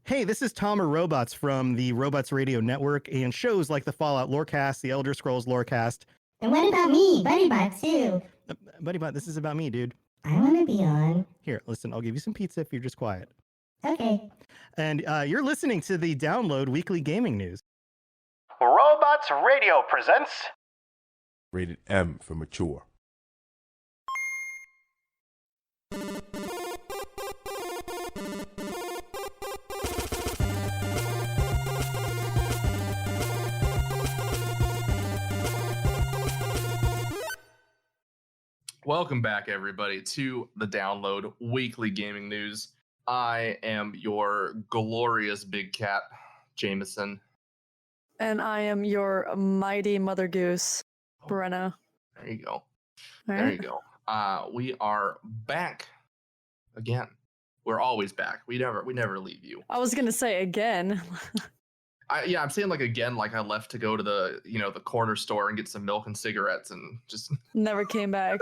Hey, this is Tom or Robots from the Robots Radio Network and shows like the Fallout Lorecast, the Elder Scrolls Lorecast. And what about me, BuddyBot, too? BuddyBot, this is about me, dude. I want to be on. Here, listen, I'll give you some pizza if you're just quiet. Okay. And you're listening to the Download Weekly Gaming News. Robots Radio presents... Rated M for mature. Welcome back, everybody, to the Download Weekly Gaming News. I am your glorious big cat, Jameson. And I am your mighty mother goose, Brenna. There you go. Right. There you go. We are back again. We're always back. We never leave you. I was gonna say again. I'm saying like again, like I left to go to the the corner store and get some milk and cigarettes and just Never came back.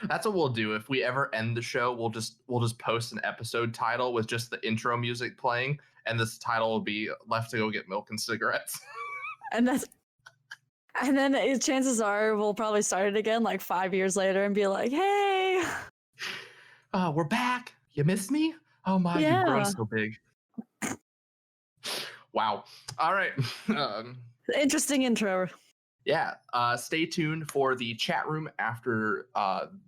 That's what we'll do. If we ever end the show, we'll just post an episode title with just the intro music playing, and this title will be "Left to Go Get Milk and Cigarettes." And then chances are we'll probably start it again like 5 years later and be like, "Hey, we're back. You missed me? Oh my, Yeah. You've grown so big." Wow. All right. Interesting intro." Yeah, stay tuned for the chat room after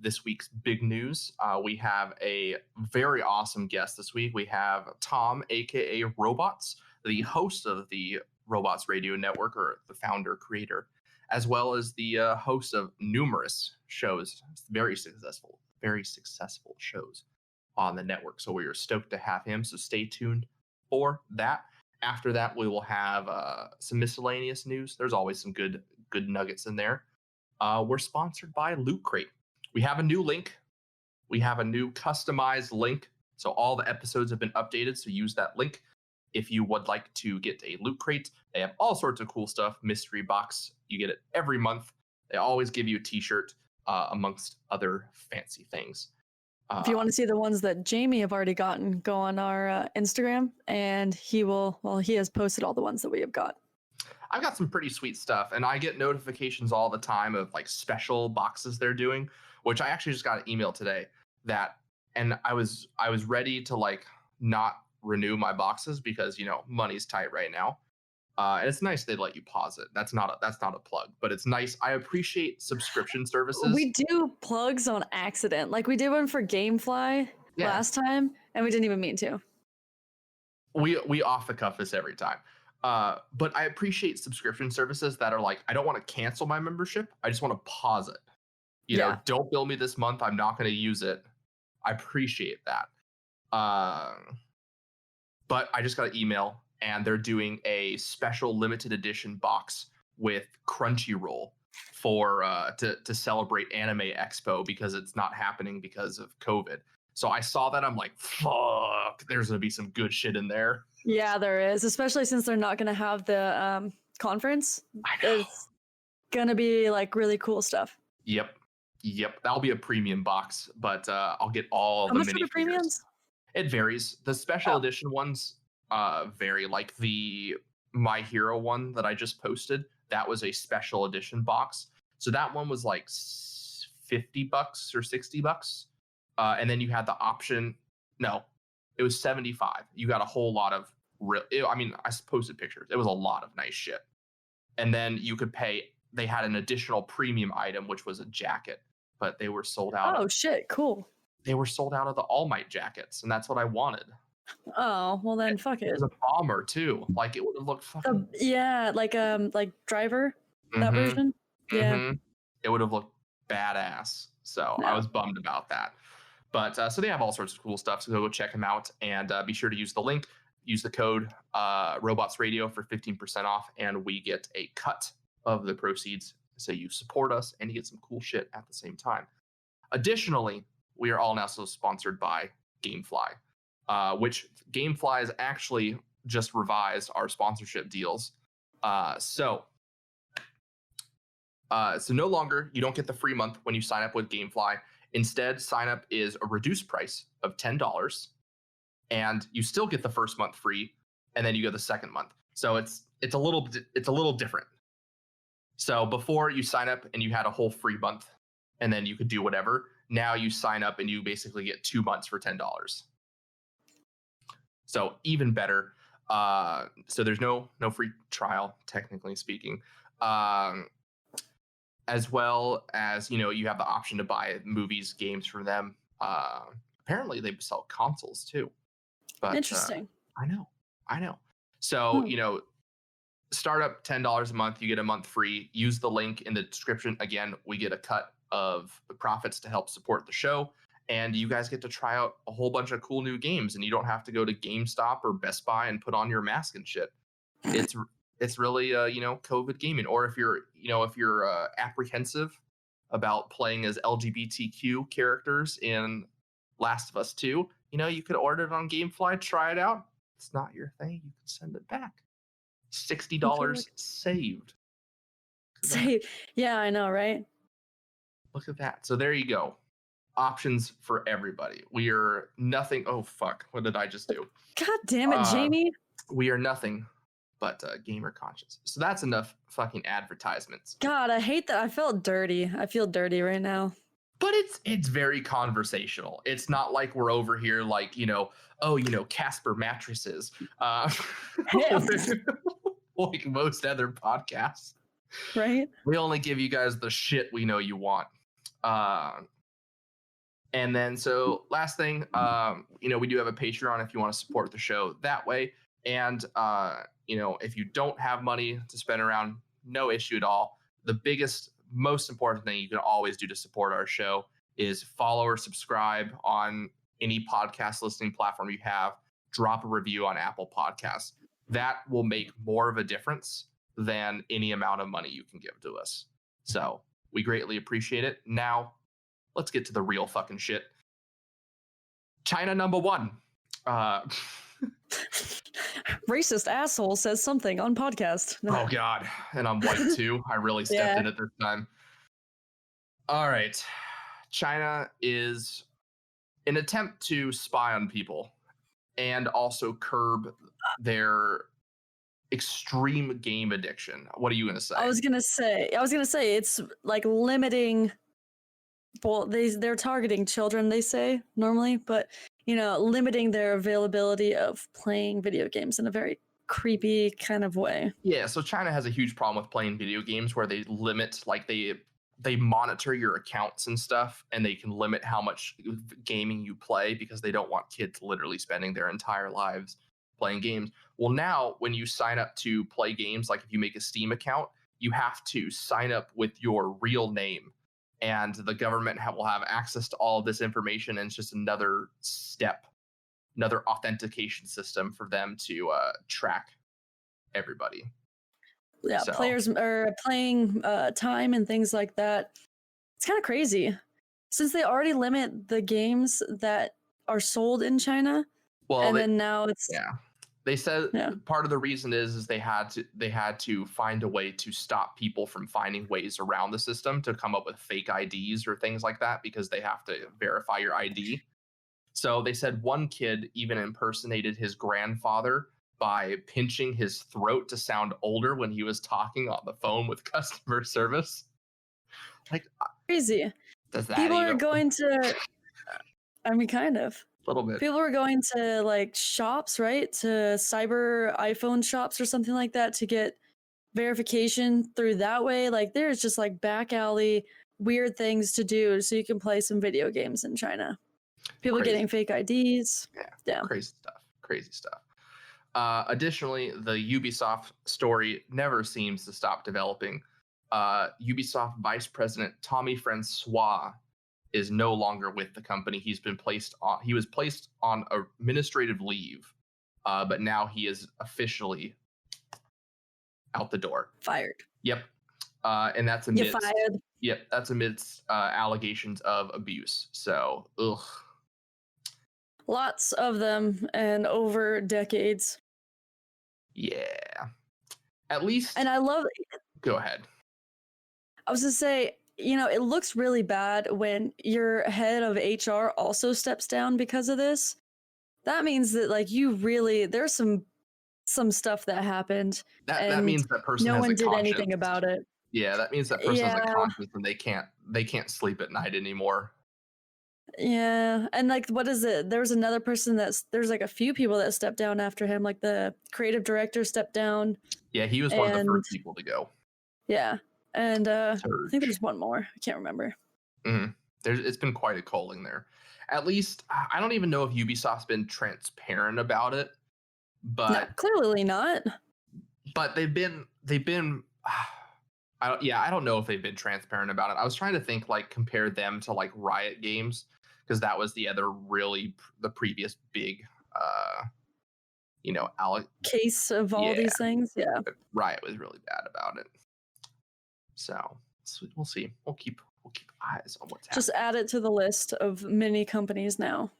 this week's big news. We have a very awesome guest this week. We have Tom, aka Robots, the host of the Robots Radio Network, or the founder, creator, as well as the host of numerous shows, very successful shows on the network. So we are stoked to have him. So stay tuned for that. After that, we will have some miscellaneous news. There's always some good nuggets in there. We're sponsored by Loot Crate. We have a new link. We have a new customized link. So all the episodes have been updated. So use that link if you would like to get a Loot Crate. They have all sorts of cool stuff. Mystery box. You get it every month. They always give you a t-shirt amongst other fancy things. If you want to see the ones that Jamie have already gotten, go on our Instagram, and he has posted all the ones that we have got. I've got some pretty sweet stuff, and I get notifications all the time of like special boxes they're doing, which I actually just got an email today and I was ready to like not renew my boxes because money's tight right now. And it's nice they let you pause it. That's not a plug, but it's nice. I appreciate subscription services. We do plugs on accident. Like we did one for Gamefly last time, and we didn't even mean to. We off the cuff this every time. But I appreciate subscription services that are like, I don't want to cancel my membership. I just want to pause it. You know, don't bill me this month. I'm not going to use it. I appreciate that. But I just got an email, and they're doing a special limited edition box with Crunchyroll for to celebrate Anime Expo because it's not happening because of COVID. So I saw that. I'm like, fuck, there's going to be some good shit in there. Yeah, there is, especially since they're not going to have the conference. I know. It's going to be like really cool stuff. Yep. That'll be a premium box, but I'll get all How the much are the minifigures. premiums? It varies. The special edition ones vary. Like the My Hero one that I just posted, that was a special edition box. So that one was like $50 or $60. And then you had the option. No, it was $75. You got a whole lot of I posted pictures. It was a lot of nice shit. And then you could pay. They had an additional premium item, which was a jacket, but they were sold out. Oh shit! Cool. They were sold out of the All Might jackets, and that's what I wanted. Oh well, then fuck it. It was a bomber too. Like it would have looked fucking. Like Driver, that version. Yeah. It would have looked badass. So I was bummed about that. But so they have all sorts of cool stuff. So go check them out, and be sure to use the link. Use the code Robots Radio for 15% off, and we get a cut of the proceeds. So you support us, and you get some cool shit at the same time. Additionally, we are all now so sponsored by Gamefly, which Gamefly has actually just revised our sponsorship deals. So no longer you don't get the free month when you sign up with Gamefly. Instead, sign up is a reduced price of $10. and you still get the first month free, and then you get the second month. So it's a little different. So before you sign up and you had a whole free month, and then you could do whatever. Now you sign up and you basically get 2 months for $10. So even better. So there's no free trial, technically speaking. As well as, you have the option to buy movies, games from them. Apparently they sell consoles too. But Interesting. I know. So, start up $10 a month, you get a month free. Use the link in the description. Again, we get a cut of the profits to help support the show, and you guys get to try out a whole bunch of cool new games, and you don't have to go to GameStop or Best Buy and put on your mask and shit. It's really COVID gaming. Or if you're apprehensive about playing as LGBTQ characters in Last of Us 2, you could order it on Gamefly, try it out. It's not your thing, you can send it back. $60 saved. Yeah, I know, right? Look at that. So there you go. Options for everybody. We are nothing. Oh, fuck. What did I just do? God damn it, Jamie. We are nothing but gamer conscious. So that's enough fucking advertisements. God, I hate that. I felt dirty. I feel dirty right now. But it's very conversational. It's not like we're over here like, Casper mattresses. Like most other podcasts. Right? We only give you guys the shit we know you want. And then, so last thing, we do have a Patreon if you want to support the show that way. And, if you don't have money to spend around, no issue at all. The biggest, most important thing you can always do to support our show is follow or subscribe on any podcast listening platform you have. Drop a review on Apple Podcasts. That will make more of a difference than any amount of money you can give to us. So we greatly appreciate it. Now, let's get to the real fucking shit. China number one. Racist asshole says something on podcast. Oh, God. And I'm white, too. I really stepped in it this time. All right. China is an attempt to spy on people and also curb their extreme game addiction. What are you going to say? I was gonna say it's like limiting. Well, they're targeting children, they say normally, but limiting their availability of playing video games in a very creepy kind of way. Yeah, so China has a huge problem with playing video games where they limit, like they monitor your accounts and stuff, and they can limit how much gaming you play because they don't want kids literally spending their entire lives playing games. Well, now when you sign up to play games, like if you make a Steam account, you have to sign up with your real name, and the government will have access to all of this information, and it's just another step, another authentication system for them to track everybody. Yeah, so players are playing time and things like that. It's kind of crazy since they already limit the games that are sold in China. Well, and then now it's They said part of the reason is they had to find a way to stop people from finding ways around the system to come up with fake IDs or things like that, because they have to verify your ID. So they said one kid even impersonated his grandfather by pinching his throat to sound older when he was talking on the phone with customer service. Like, crazy. Does that people are going to, I mean, kind of. A little bit. People are going to like shops, right? To cyber iPhone shops or something like that to get verification through that way. Like there's just like back alley weird things to do so you can play some video games in China. People getting fake IDs. Yeah. Crazy stuff. Additionally, the Ubisoft story never seems to stop developing. Ubisoft Vice President Tommy Francois is no longer with the company. He was placed on administrative leave, but now he is officially out the door. Fired. Yep. And that's amidst. You're fired. Yep, that's amidst allegations of abuse. So, ugh. Lots of them, and over decades. Yeah. At least. And I love. Go ahead. I was gonna say, it looks really bad when your head of HR also steps down because of this. that means that like you really there's some stuff that happened. That and means that person no has one a did conscience. anything about it. Yeah, that means that person has a Yeah. conscience and they can't sleep at night anymore. Yeah, and like, what is it? There was another person there's like a few people that stepped down after him. Like the creative director stepped down. Yeah, he was one of the And- first people to go. Yeah, and I Surge. think there's one more. I can't remember. It's been quite a culling there. At least I don't even know if Ubisoft's been transparent about it, but No, clearly not. but they've been I don't know if they've been transparent about it. I was trying to think, like, compare them to like Riot Games, because that was the other the previous big Case of all Yeah. these things. Yeah. Riot was really bad about it. So we'll see. We'll keep eyes on what's Just happening. add it to the list of many companies now.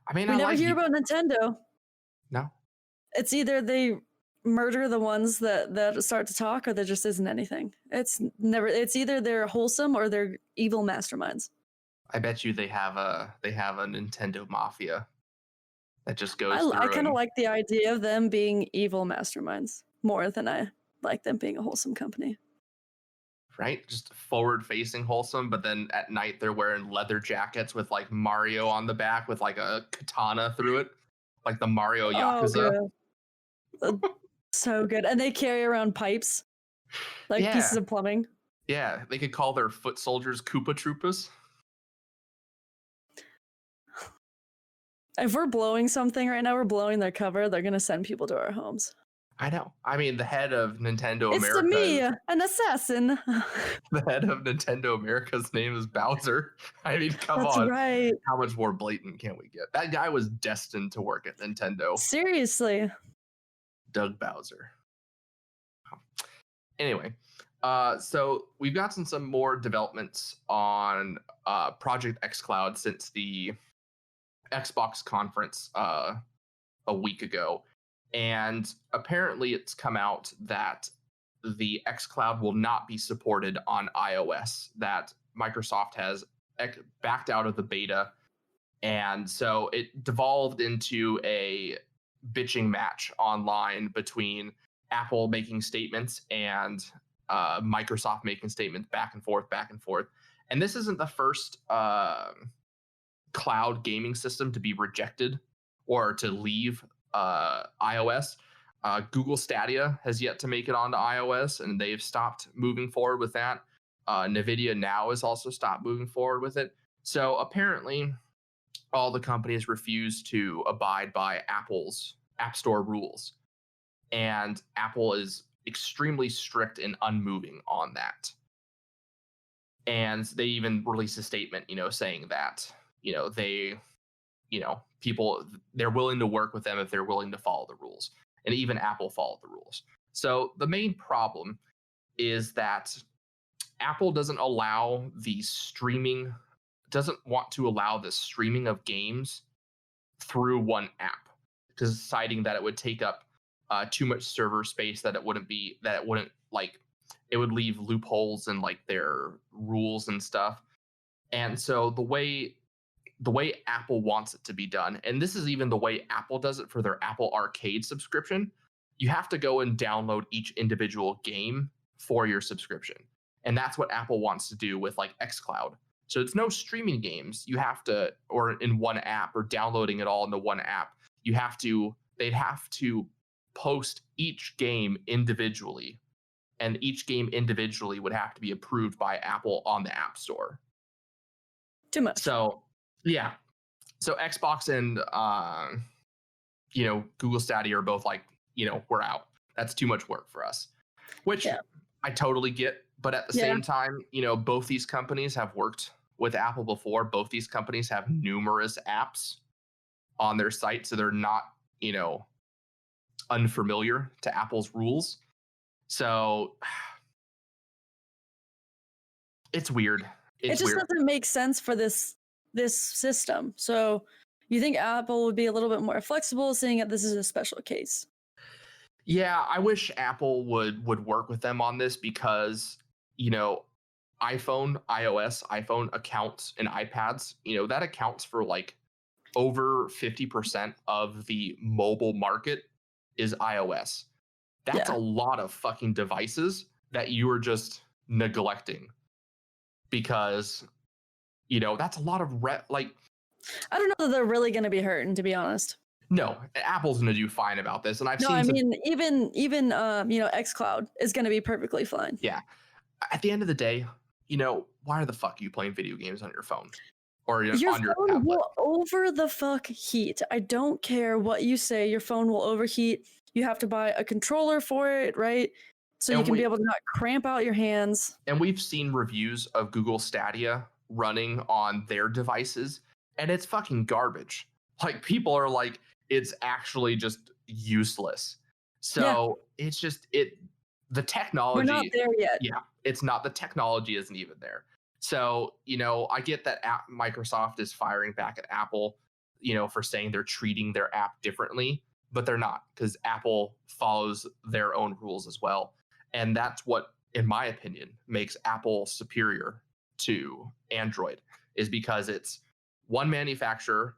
I mean, We I never like hear about Nintendo. No. It's either they murder the ones that start to talk, or there just isn't anything. It's either they're wholesome or they're evil masterminds. I bet you they have a Nintendo mafia that just goes I through. kind of like the idea of them being evil masterminds more than I like them being a wholesome company. Right? Just forward facing wholesome, but then at night they're wearing leather jackets with like Mario on the back with like a katana through it. Like the Mario Yakuza. Oh, good. So good. And they carry around pipes, like Yeah. pieces of plumbing. Yeah, they could call their foot soldiers Koopa Troopas. If we're blowing something right now, we're blowing their cover, they're going to send people to our homes. I know. I mean, the head of Nintendo It's to America. me, an assassin. The head of Nintendo America's name is Bowser. I mean, come That's on. right. How much more blatant can we get? That guy was destined to work at Nintendo. Seriously. Doug Bowser. Anyway, so we've gotten some more developments on Project xCloud since the Xbox conference a week ago. And apparently it's come out that the xCloud will not be supported on iOS, that Microsoft has backed out of the beta. And so it devolved into a bitching match online between Apple making statements and Microsoft making statements back and forth. And this isn't the first cloud gaming system to be rejected or to leave iOS. Google Stadia has yet to make it onto iOS, and they've stopped moving forward with that. NVIDIA now has also stopped moving forward with it. So apparently all the companies refuse to abide by Apple's App Store rules. And Apple is extremely strict and unmoving on that. And they even released a statement, saying that, they're willing to work with them if they're willing to follow the rules. And even Apple followed the rules. So the main problem is that Apple doesn't want to allow the streaming of games through one app, because citing that it would take up too much server space, it would leave loopholes in like their rules and stuff. And so the way Apple wants it to be done, and this is even the way Apple does it for their Apple Arcade subscription, you have to go and download each individual game for your subscription. And that's what Apple wants to do with like xCloud. So it's no streaming games. You have to, or in one app, or downloading it all into one app. They'd have to post each game individually, and each game individually would have to be approved by Apple on the App Store. Too much. So yeah, so Xbox and Google Stadia are both like, we're out. That's too much work for us, which I totally get. But at the same time, both these companies have worked with Apple before. Both these companies have numerous apps on their site, so they're not, unfamiliar to Apple's rules. So it's weird. It just doesn't make sense for this system. So you think Apple would be a little bit more flexible, seeing that this is a special case? Yeah, I wish Apple would work with them on this, because iOS, iPhone accounts and iPads, that accounts for like over 50% of the mobile market is iOS. That's Yeah. a lot of fucking devices that you are just neglecting, because that's a lot of like. I don't know that they're really going to be hurting, to be honest. No, Apple's going to do fine about this, and I've No, seen. I mean even xCloud is going to be perfectly fine. Yeah, at the end of the day, why the fuck are you playing video games on your phone or Your on your phone tablet? will over the fuck heat. I don't care what you say. Your phone will overheat. You have to buy a controller for it, right? So you And can be able to not cramp out your hands. And we've seen reviews of Google Stadia running on their devices, and it's fucking garbage. Like, people are like, it's actually just useless. So it's just the technology. We're not there yet. Yeah, it's not. The technology isn't even there. So, I get that Microsoft is firing back at Apple, for saying they're treating their app differently, but they're not, because Apple follows their own rules as well. And that's what, in my opinion, makes Apple superior to Android, is because it's one manufacturer,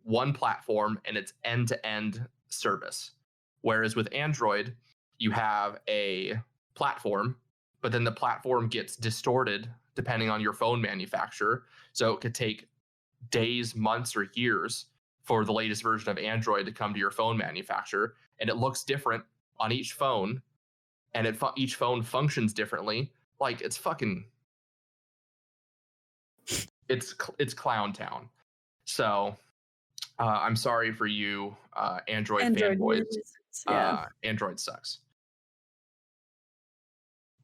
one platform, and it's end-to-end service. Whereas with Android, you have a platform, but then the platform gets distorted depending on your phone manufacturer. So it could take days, months, or years for the latest version of Android to come to your phone manufacturer, and it looks different on each phone, and each phone functions differently. Like, it's fucking, it's Clown Town. So I'm sorry for you, Android fanboys. Yeah. Android sucks.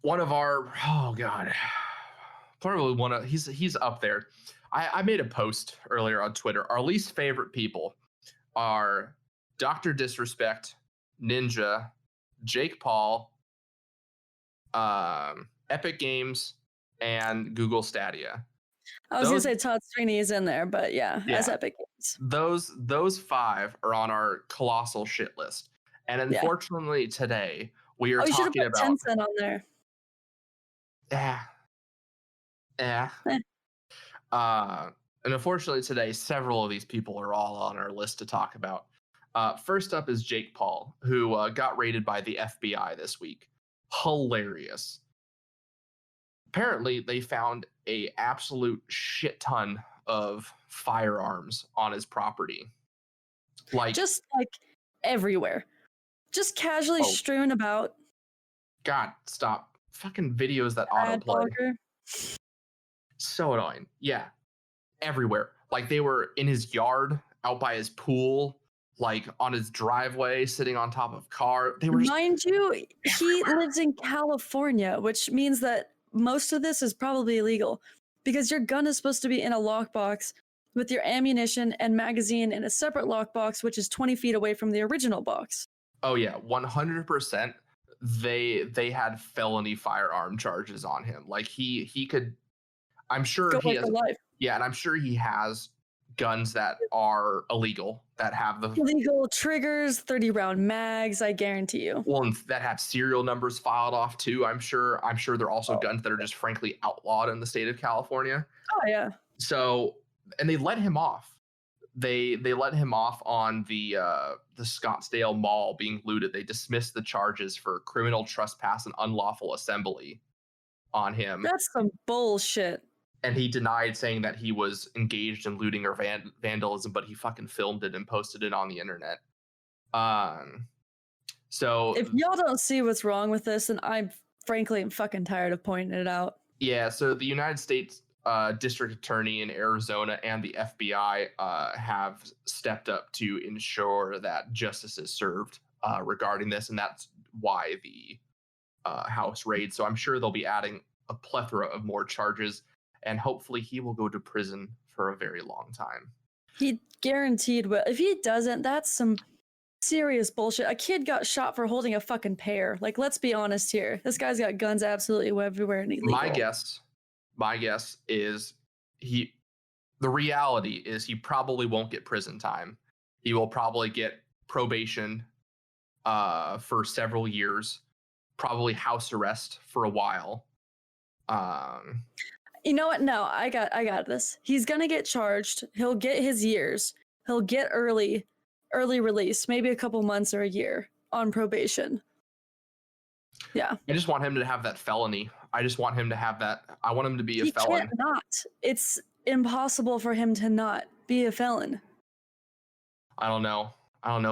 One of our, oh god, probably one of, he's up there. I made a post earlier on Twitter. Our least favorite people are DrDisrespect, Ninja, Jake Paul, Epic Games, and Google Stadia. I was going to say Todd Sweeney is in there, but yeah, as Epic Games. Those 5 are on our colossal shit list. And unfortunately today we are talking you should have put about Tencent on there. And unfortunately today, several of these people are all on our list to talk about. First up is Jake Paul, who got raided by the FBI this week. Hilarious. Apparently, they found a absolute shit ton of firearms on his property. Just everywhere. Just casually strewn about. God, stop. Fucking videos that autoplay. So annoying. Yeah. Everywhere. Like, they were in his yard, out by his pool, like on his driveway, sitting on top of car. They were Mind you, he lives in California, which means that most of this is probably illegal, because your gun is supposed to be in a lockbox with your ammunition and magazine in a separate lockbox, which is 20 feet away from the original box. Oh yeah, 100%. They had felony firearm charges on him. Like, he could, I'm sure he has, yeah, and I'm sure he has guns that are illegal, that have the illegal triggers, 30-round mags, I guarantee you. Well, and that have serial numbers filed off too. I'm sure they're also guns that are just frankly outlawed in the state of California. Oh yeah. So, and they let him off. They let him off on the Scottsdale Mall being looted. They dismissed the charges for criminal trespass and unlawful assembly on him. That's some bullshit. And he denied, saying that he was engaged in looting or vandalism, but he fucking filmed it and posted it on the internet. So if y'all don't see what's wrong with this, then I'm frankly fucking tired of pointing it out. Yeah, so the United States District Attorney in Arizona and the FBI have stepped up to ensure that justice is served regarding this, and that's why the House raid. So I'm sure they'll be adding a plethora of more charges, and hopefully he will go to prison for a very long time. He guaranteed will. If he doesn't, that's some serious bullshit. A kid got shot for holding a fucking pear. Like, let's be honest here. This guy's got guns absolutely everywhere and illegal. My guess is the reality is he probably won't get prison time. He will probably get probation for several years, probably house arrest for a while. You know what? No, I got this. He's gonna get charged. He'll get his years, he'll get early release, maybe a couple months or a year on probation. Yeah. I just want him to have that felony. I just want him to have that. I want him to be a felon. He can't not. It's impossible for him to not be a felon. I don't know.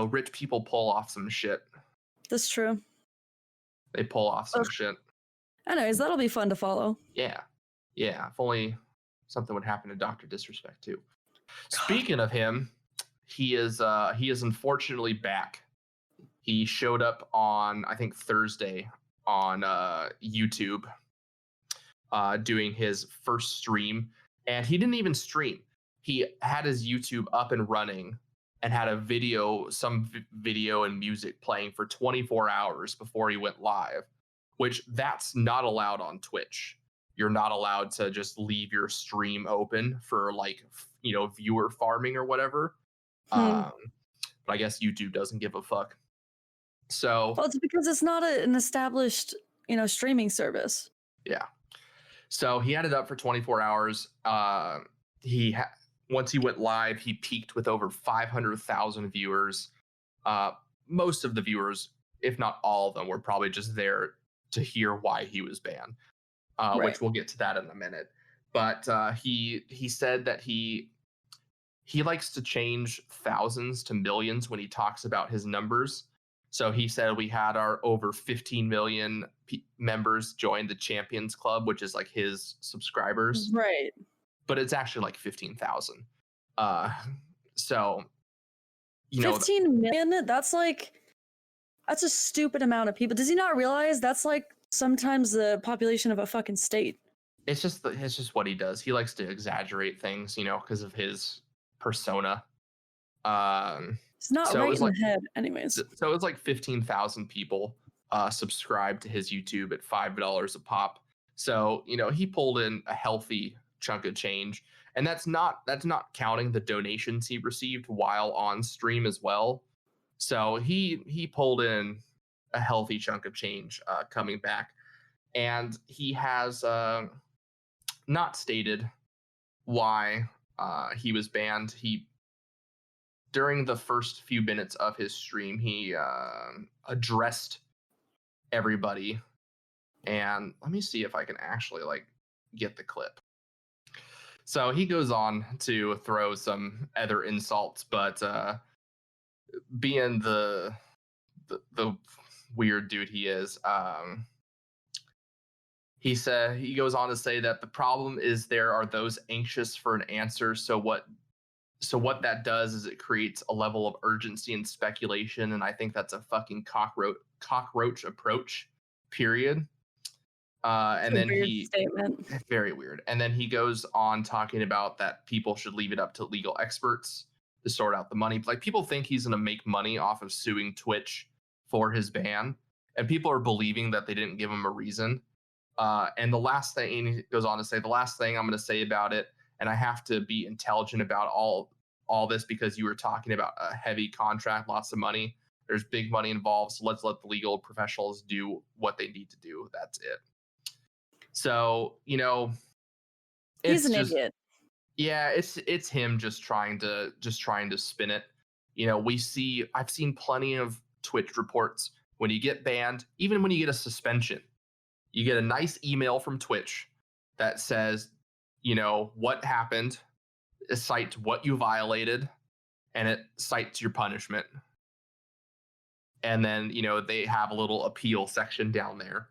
Rich people pull off some shit. That's true. They pull off some shit. Anyways, that'll be fun to follow. Yeah. If only something would happen to DrDisrespect too. Speaking of him, he is unfortunately back. He showed up on, I think, Thursday on YouTube doing his first stream. And he didn't even stream. He had his YouTube up and running and had some video and music playing for 24 hours before he went live, which that's not allowed on Twitch. You're not allowed to just leave your stream open for viewer farming or whatever. But I guess YouTube doesn't give a fuck. So it's because it's not an established, streaming service. Yeah. So he had it up for 24 hours. Once he went live, he peaked with over 500,000 viewers. Most of the viewers, if not all of them, were probably just there to hear why he was banned, which we'll get to that in a minute. But he said that he likes to change thousands to millions when he talks about his numbers. So he said we had our over 15 million members join the Champions Club, which is like his subscribers. Right. But it's actually like 15,000. So, 15 million? That's a stupid amount of people. Does he not realize that's like sometimes the population of a fucking state? It's just what he does. He likes to exaggerate things, because of his persona. It's not right in the head, anyways. So it's like 15,000 people subscribed to his YouTube at $5 a pop. So, he pulled in a healthy chunk of change, and that's not counting the donations he received while on stream as well. So he pulled in a healthy chunk of change coming back, and he has not stated why he was banned. During the first few minutes of his stream, he addressed everybody, and let me see if I can actually get the clip. So he goes on to throw some other insults, but being the weird dude he is, he goes on to say that the problem is there are those anxious for an answer. So what that does is it creates a level of urgency and speculation, and I think that's a fucking cockroach approach. Period. And then statement. Very weird. And then he goes on talking about that people should leave it up to legal experts to sort out the money. Like, people think he's going to make money off of suing Twitch for his ban, and people are believing that they didn't give him a reason. And the last thing he goes on to say, the last thing I'm going to say about it, and I have to be intelligent about all this because you were talking about a heavy contract, lots of money. There's big money involved, so let's let the legal professionals do what they need to do. That's it. So, he's an idiot. Yeah, it's him just trying to spin it. I've seen plenty of Twitch reports. When you get banned, even when you get a suspension, you get a nice email from Twitch that says, what happened, it cites what you violated, and it cites your punishment. And then, they have a little appeal section down there.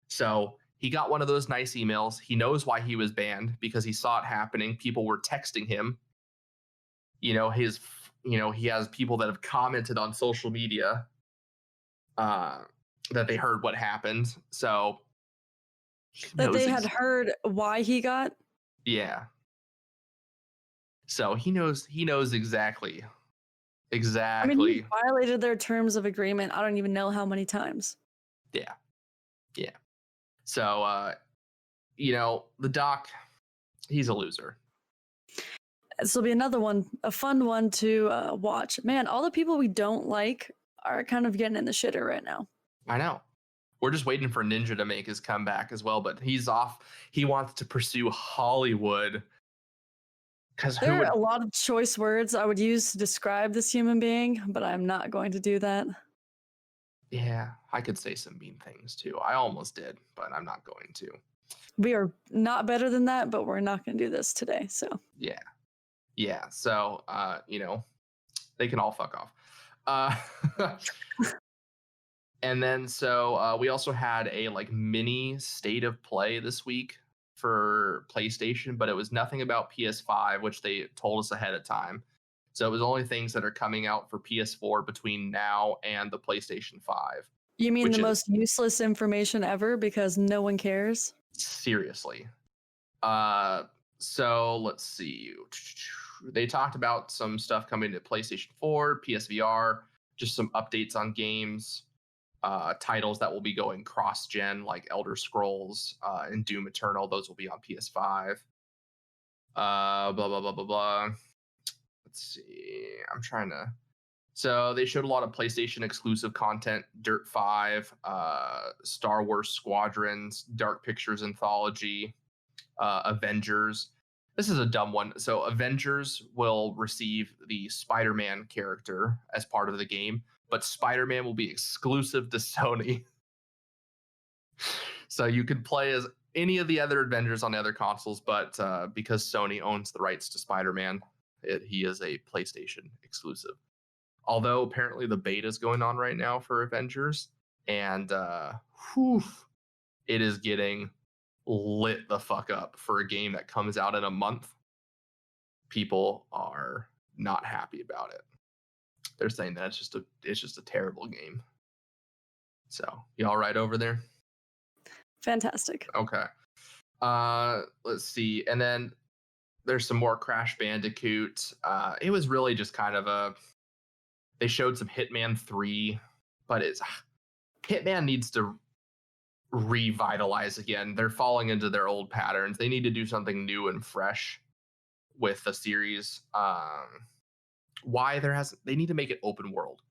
So he got one of those nice emails. He knows why he was banned because he saw it happening. People were texting him. He has people that have commented on social media that they heard what happened. So that they had heard why he got. Yeah. So he knows exactly. I mean, he violated their terms of agreement. I don't even know how many times. Yeah. So, the doc, he's a loser. This will be another one, a fun one to watch. Man, all the people we don't like are kind of getting in the shitter right now. I know. We're just waiting for Ninja to make his comeback as well, but he's off. He wants to pursue Hollywood Because There are a lot of choice words I would use to describe this human being, but I'm not going to do that. Yeah, I could say some mean things too. I almost did, but I'm not going to. We are not better than that, but we're not going to do this today. So Yeah. So, they can all fuck off. And then we also had a mini state of play this week for PlayStation, but it was nothing about PS5, which they told us ahead of time. So it was only things that are coming out for PS4 between now and the PlayStation 5. you mean the most useless information ever because no one cares? Seriously. So let's see. They talked about some stuff coming to PlayStation 4, PSVR, just some updates on games, titles that will be going cross-gen, like Elder Scrolls and Doom Eternal. Those will be on PS5. Blah, blah, blah, blah, blah. Let's see. So they showed a lot of PlayStation exclusive content, Dirt 5, Star Wars Squadrons, Dark Pictures Anthology, Avengers. This is a dumb one. So Avengers will receive the Spider-Man character as part of the game, but Spider-Man will be exclusive to Sony. So you can play as any of the other Avengers on the other consoles, but because Sony owns the rights to Spider-Man, he is a PlayStation exclusive. Although apparently the beta is going on right now for Avengers, and it is getting lit the fuck up for a game that comes out in a month. People are not happy about it. They're saying that it's just a terrible game. So, you all right over there? Fantastic. Okay. Let's see. And then there's some more Crash Bandicoot. It was really just kind of they showed some Hitman 3, but Hitman needs to revitalize again. They're falling into their old patterns. They need to do something new and fresh with the series. They need to make it open world.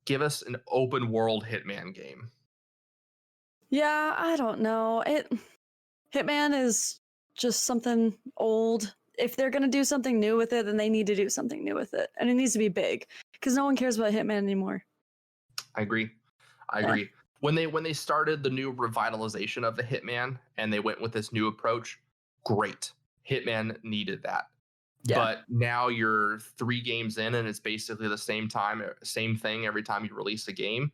Give us an open world Hitman game. Yeah, I don't know. Hitman is just something old. If they're going to do something new with it, then they need to do something new with it. And it needs to be big because no one cares about Hitman anymore. I agree. When they started the new revitalization of the Hitman and they went with this new approach, great. Hitman needed that. Yeah. But now you're 3 games in and it's basically the same thing every time you release a game.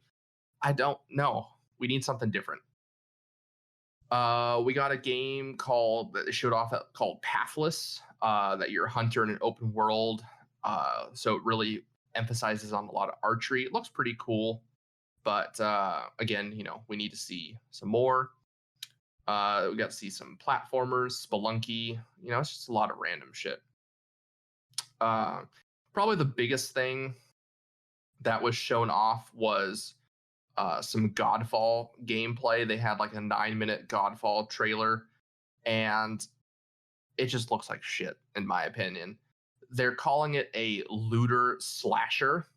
I don't know. We need something different. We got a game called Pathless, that you're a hunter in an open world. So it really emphasizes on a lot of archery. It looks pretty cool. But again, we need to see some more. We got to see some platformers, Spelunky. It's just a lot of random shit. Probably the biggest thing that was shown off was some Godfall gameplay. They had like a 9-minute Godfall trailer, and it just looks like shit, in my opinion. They're calling it a looter slasher.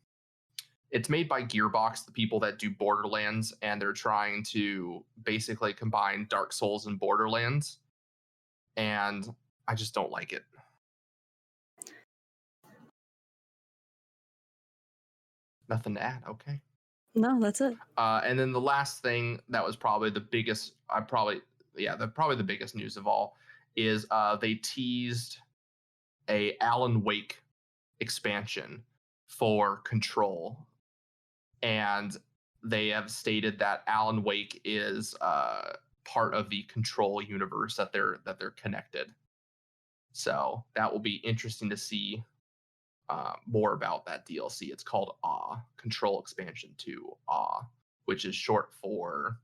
It's made by Gearbox, the people that do Borderlands, and they're trying to basically combine Dark Souls and Borderlands. And I just don't like it. Nothing to add. Okay. No, that's it. And then the last thing that was probably the biggest, probably the biggest news of all is they teased a Alan Wake expansion for Control. And they have stated that Alan Wake is part of the Control universe, that they're connected. So that will be interesting to see more about that DLC. It's called Control Expansion 2, which is short for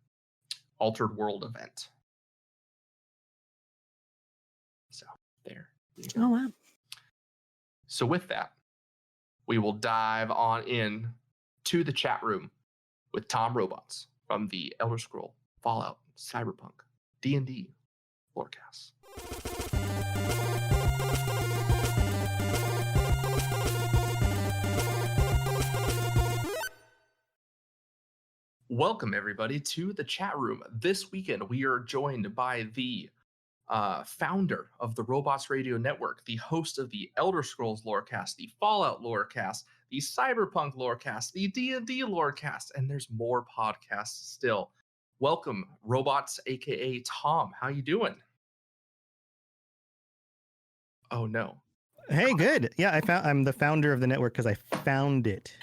Altered World Event. So there you go. Oh, wow. So with that, we will dive on in to the chat room with Tom Robots from the Elder Scrolls Fallout Cyberpunk D&D Lorecasts. Welcome everybody to the chat room. This weekend we are joined by the founder of the Robots Radio Network, the host of the Elder Scrolls Lorecast, the Fallout Lorecast, the Cyberpunk Lorecast, the D&D Lorecast, and there's more podcasts still. Welcome, Robots, aka Tom. How you doing? Oh no. Hey, good. Yeah, I'm the founder of the network because I found it.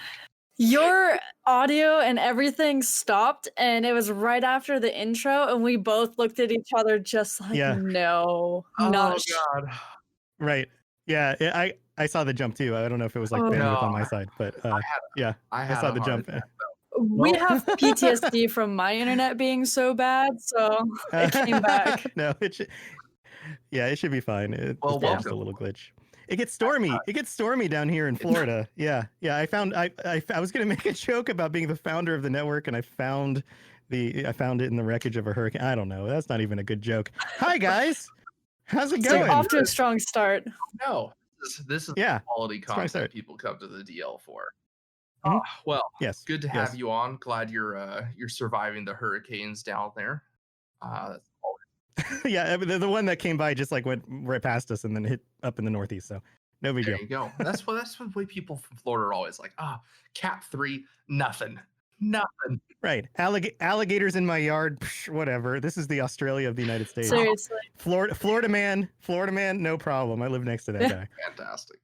Your audio and everything stopped, and it was right after the intro, and we both looked at each other just like, Yeah. no, not God. Right. Yeah, I saw the jump too. I don't know if it was like Oh, bandwidth no. on my side, but yeah, I saw the jump. We Well- have PTSD from my internet being so bad, so it came back. No, it should. Yeah, it should be fine. It's Well, just welcome. a little glitch. It gets stormy. It gets stormy down here in Florida. Yeah. I was gonna make a joke about being the founder of the network, and I found it in the wreckage of a hurricane. I don't know. That's not even a good joke. Hi guys, how's it So going? off to a strong start. No, this is Yeah, quality strong content start. people come to the DL for. Mhm. Well, Yes. good to have yes. you on. Glad you're surviving the hurricanes down there. Yeah, the one that came by just like went right past us and then hit up in the Northeast. So no big There deal. you go. That's what way people from Florida are always like. Cat 3, nothing. Right. Alligators in my yard. Psh, whatever. This is the Australia of the United States. Seriously. Florida man, no problem. I live next to that guy. Fantastic.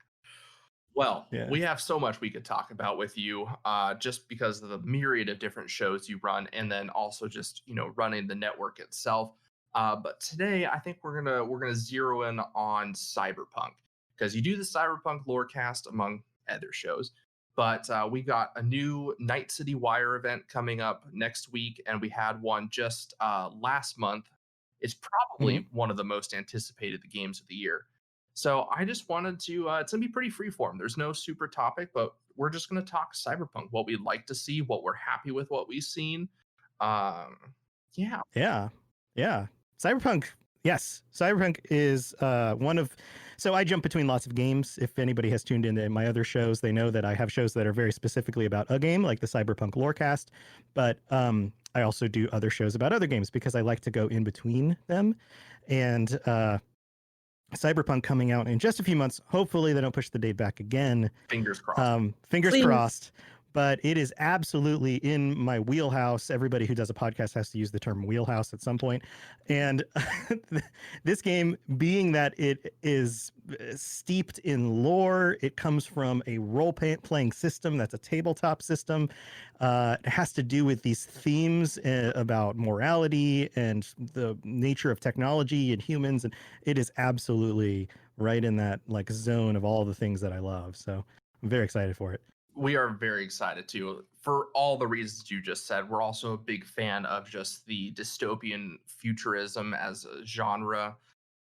Well, Yeah. we have so much we could talk about with you, just because of the myriad of different shows you run, and then also just running the network itself. But today, I think we're gonna zero in on Cyberpunk, because you do the Cyberpunk Lorecast among other shows. But we got a new Night City Wire event coming up next week, and we had one just last month. It's probably one of the most anticipated games of the year. So I just wanted to, it's going to be pretty freeform. There's no super topic, but we're just going to talk Cyberpunk, what we'd like to see, what we're happy with, what we've seen. Yeah. Yeah. Cyberpunk. Yes. Cyberpunk is one of. So I jump between lots of games. If anybody has tuned into my other shows, they know that I have shows that are very specifically about a game, like the Cyberpunk Lorecast. But I also do other shows about other games because I like to go in between them. And Cyberpunk coming out in just a few months. Hopefully they don't push the date back again. Fingers crossed. Fingers Please. crossed. But it is absolutely in my wheelhouse. Everybody who does a podcast has to use the term wheelhouse at some point. And this game, being that it is steeped in lore, it comes from a role-playing system that's a tabletop system. It has to do with these themes about morality and the nature of technology and humans. And it is absolutely right in that like zone of all the things that I love. So I'm very excited for it. We are very excited too, for all the reasons you just said. We're also a big fan of just the dystopian futurism as a genre.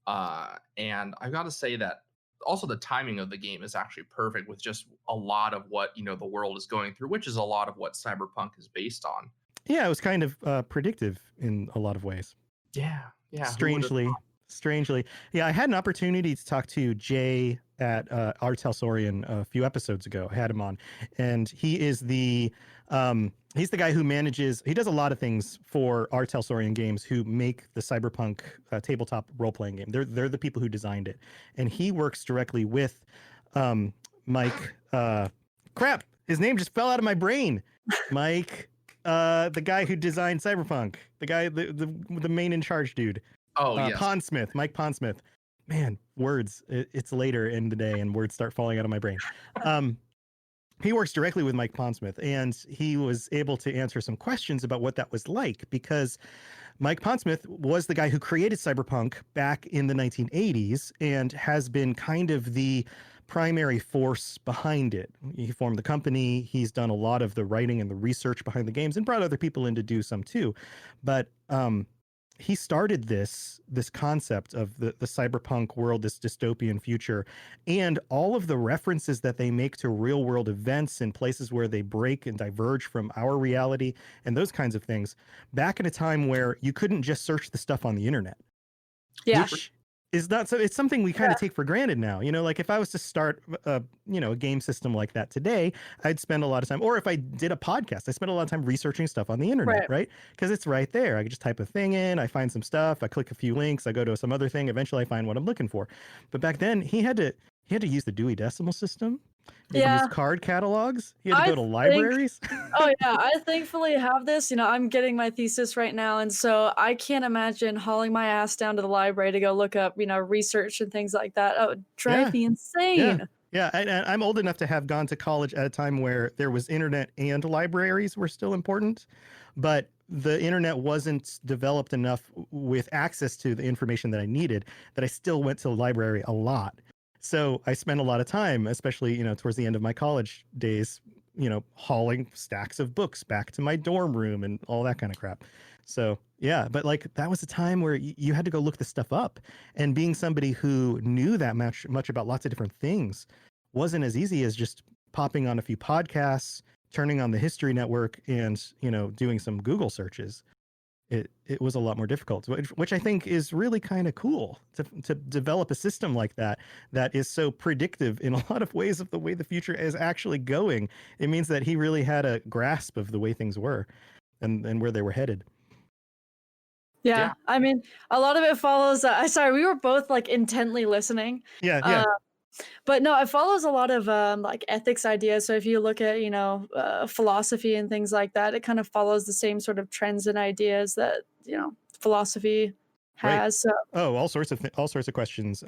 And I got to say that also the timing of the game is actually perfect with just a lot of what, the world is going through, which is a lot of what Cyberpunk is based on. Yeah, it was kind of predictive in a lot of ways. Yeah. Strangely. Yeah, I had an opportunity to talk to Jay at Art Telsorian a few episodes ago. I had him on, and he is he's the guy who manages. He does a lot of things for Art Telsorian Games, who make the Cyberpunk tabletop role-playing game. They're the people who designed it, and he works directly with Mike. Crap, his name just fell out of my brain. Mike, the guy who designed Cyberpunk, the guy, the main in charge dude. Oh, yes. Pondsmith, Mike Pondsmith. Man, words. It's later in the day and words start falling out of my brain. He works directly with Mike Pondsmith, and he was able to answer some questions about what that was like, because Mike Pondsmith was the guy who created Cyberpunk back in the 1980s and has been kind of the primary force behind it. He formed the company. He's done a lot of the writing and the research behind the games and brought other people in to do some too. But he started this concept of the cyberpunk world, this dystopian future, and all of the references that they make to real world events and places where they break and diverge from our reality and those kinds of things, back in a time where you couldn't just search the stuff on the internet. Yeah. is not so. It's something we kind of take for granted now. You know, like if I was to start a game system like that today, I'd spend a lot of time. Or if I did a podcast, I spend a lot of time researching stuff on the internet, right? Because it's right there. I could just type a thing in, I find some stuff, I click a few links, I go to some other thing. Eventually, I find what I'm looking for. But back then, he had to use the Dewey Decimal System. He had to use card catalogs. He had to go to libraries. Oh yeah, I thankfully have this. You know, I'm getting my thesis right now, and so I can't imagine hauling my ass down to the library to go look up, research and things like that. Oh, it would drive me insane. Yeah, I'm old enough to have gone to college at a time where there was internet and libraries were still important, but the internet wasn't developed enough with access to the information that I needed that I still went to the library a lot. So I spent a lot of time, especially, towards the end of my college days, hauling stacks of books back to my dorm room and all that kind of crap. So, yeah, but like that was a time where you had to go look this stuff up. And being somebody who knew that much about lots of different things wasn't as easy as just popping on a few podcasts, turning on the History Network and, doing some Google searches. It was a lot more difficult, which I think is really kind of cool to develop a system like that is so predictive in a lot of ways of the way the future is actually going. It means that he really had a grasp of the way things were and where they were headed. Yeah. I mean, a lot of it follows. Sorry, we were both like intently listening. Yeah. But no, it follows a lot of like ethics ideas. So if you look at philosophy and things like that, it kind of follows the same sort of trends and ideas that philosophy has. Right. So. All sorts of questions.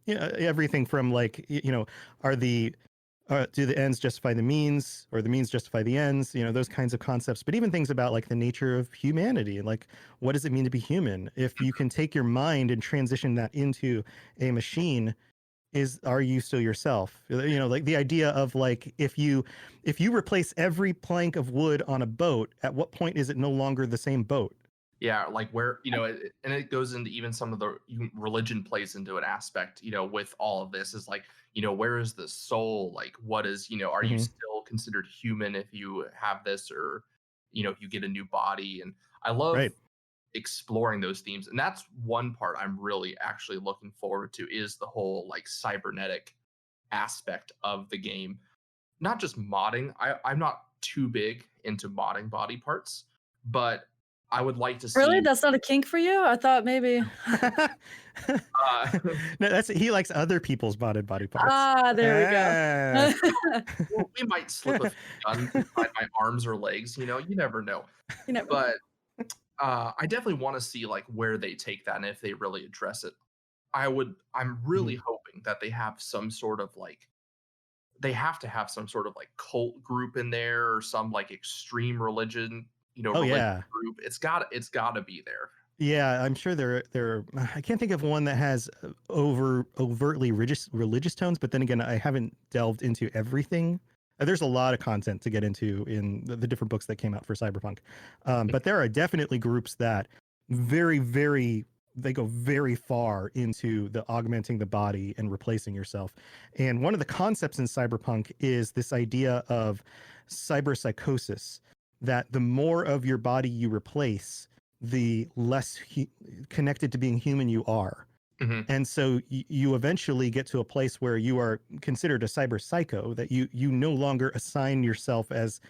Everything from like do the ends justify the means, or the means justify the ends? Those kinds of concepts. But even things about like the nature of humanity, like what does it mean to be human? If you can take your mind and transition that into a machine, are you still yourself? Like the idea of like if you replace every plank of wood on a boat, at what point is it no longer the same boat? Yeah, like where and it goes into even some of the religion plays into an aspect. With all of this is like where is the soul? Like what is are you still considered human if you have this, or if you get a new body? And I love exploring those themes, and that's one part I'm really actually looking forward to, is the whole like cybernetic aspect of the game. Not just modding. I'm not too big into modding body parts, but I would like to see. Really, that's not a kink for you? I thought maybe. No, he likes other people's modded body parts. There we go. Well, we might slip a gun inside my arms or legs. You never know. But I definitely want to see like where they take that and if they really address it. I'm really hoping that they have some sort of like, they have to have some sort of like cult group in there, or some like extreme religion, group. It's gotta be there. Yeah, I'm sure there. I can't think of one that has overtly religious tones, but then again, I haven't delved into everything. There's a lot of content to get into in the different books that came out for Cyberpunk. But there are definitely groups that they go very far into the augmenting the body and replacing yourself. And one of the concepts in Cyberpunk is this idea of cyberpsychosis, that the more of your body you replace, the less connected to being human you are. And so you eventually get to a place where you are considered a cyber psycho, that you no longer assign yourself as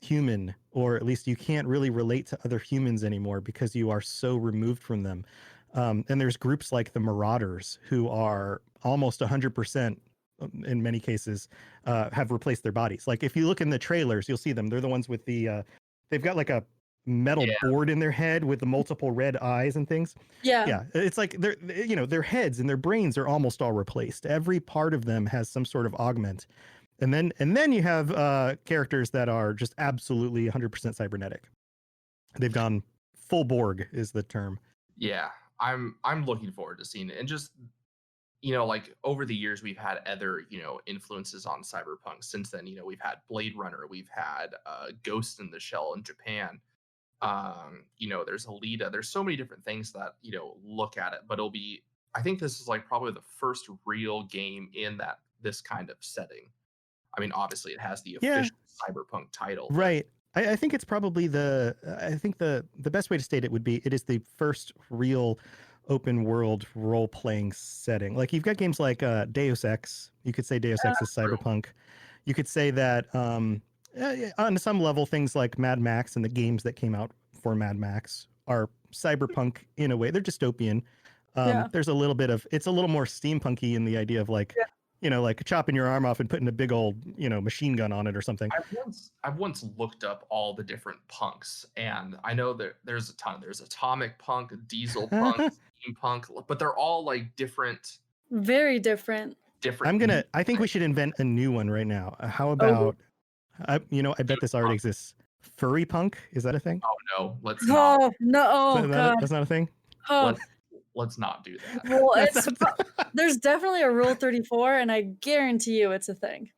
human, or at least you can't really relate to other humans anymore because you are so removed from them. And there's groups like the Marauders, who are almost 100%, in many cases, have replaced their bodies. Like if you look in the trailers, you'll see them. They're the ones with the, they've got like a metal board in their head with the multiple red eyes and things. Yeah. It's like their heads and their brains are almost all replaced. Every part of them has some sort of augment. And then you have characters that are just absolutely 100% cybernetic. They've gone full Borg is the term. Yeah. I'm looking forward to seeing it. And just like over the years we've had other influences on Cyberpunk. Since then, we've had Blade Runner, we've had Ghost in the Shell in Japan. There's Alita. There's so many different things that look at it, but I think this is like probably the first real game in this kind of setting. I mean, obviously it has the official Cyberpunk title, right? I think it's probably the best way to state it would be, it is the first real open world role playing setting. Like you've got games like Deus Ex. You could say Deus Ex is cyberpunk. You could say that on some level, things like Mad Max and the games that came out for Mad Max are cyberpunk in a way. They're dystopian. There's a little bit of, it's a little more steampunky in the idea of like, like chopping your arm off and putting a big old, machine gun on it or something. I've once looked up all the different punks, and I know there's a ton. There's atomic punk, diesel punk, steampunk, but they're all like different. Very different. I think we should invent a new one right now. How about, I bet this already exists. Furry punk, is that a thing? Oh no, let's not. Oh no, God. That's not a thing. Oh. Let's not do that. Well, there's definitely a Rule 34, and I guarantee you it's a thing.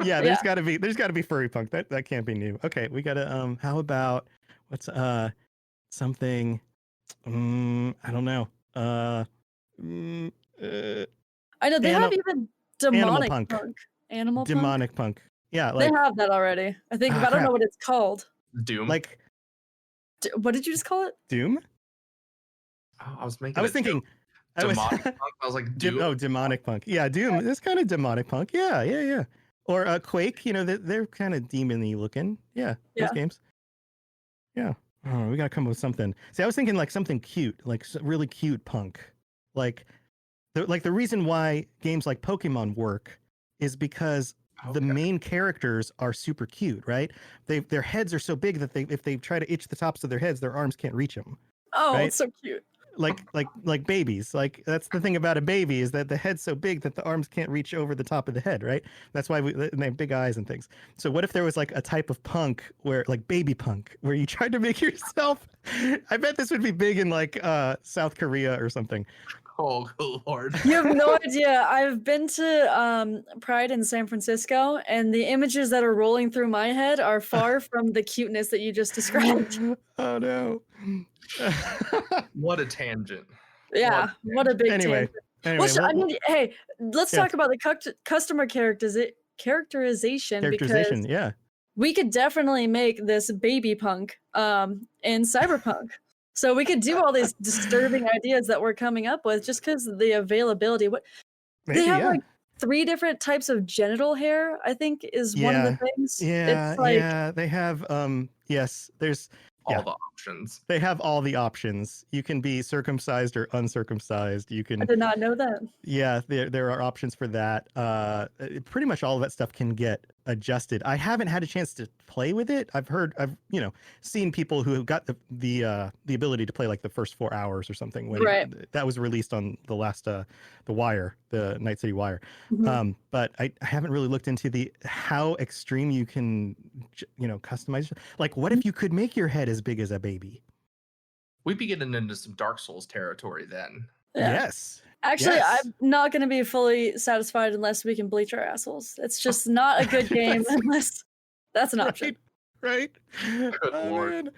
Yeah, there's got to be furry punk. That can't be new. Okay, we gotta. How about what's something? I don't know. I know they have even demonic punk. Demonic punk. Yeah, they have that already. I think, but I don't know what it's called. Doom. Like, what did you just call it? Doom. Oh, I was thinking. Demonic punk. I was like, Doom. Demonic punk. Yeah, Doom. It's kind of demonic punk. Yeah. Or Quake. They're kind of demon-y looking. Yeah, those games. Yeah. Oh, we gotta come up with something. See, I was thinking like something cute, like really cute punk. Like the reason why games like Pokemon work is because the main characters are super cute, right? Their heads are so big that if they try to itch the tops of their heads, their arms can't reach them. Oh, right? it's so cute. Like babies. Like that's the thing about a baby is that the head's so big that the arms can't reach over the top of the head, right? That's why they have big eyes and things. So what if there was like a type of punk where like baby punk where you tried to make yourself? I bet this would be big in like South Korea or something. Oh, good Lord. You have no idea. I've been to Pride in San Francisco, and the images that are rolling through my head are far from the cuteness that you just described. Oh, no. What a tangent. Yeah, what a big tangent. Hey, let's talk about the customer characterization. Because yeah. We could definitely make this baby punk in Cyberpunk. So we could do all these disturbing ideas that we're coming up with just because of the availability. They have like 3 different types of genital hair, I think, is one of the things. Yeah, they have yes, there's all the options. They have all the options. You can be circumcised or uncircumcised. You can. I did not know that. Yeah, there are options for that. Pretty much all of that stuff can get adjusted. I haven't had a chance to play with it. I've seen people who have got the ability to play like the first 4 hours or something when that was released on the last the Wire, the Night City Wire. Mm-hmm. But I haven't really looked into how extreme you can customize. Like, what if you could make your head as big as a baby? We'd be getting into some Dark Souls territory then. Yeah. Yes. Actually, I'm not going to be fully satisfied unless we can bleach our assholes. It's just not a good game unless that's an option. Right. Good Lord.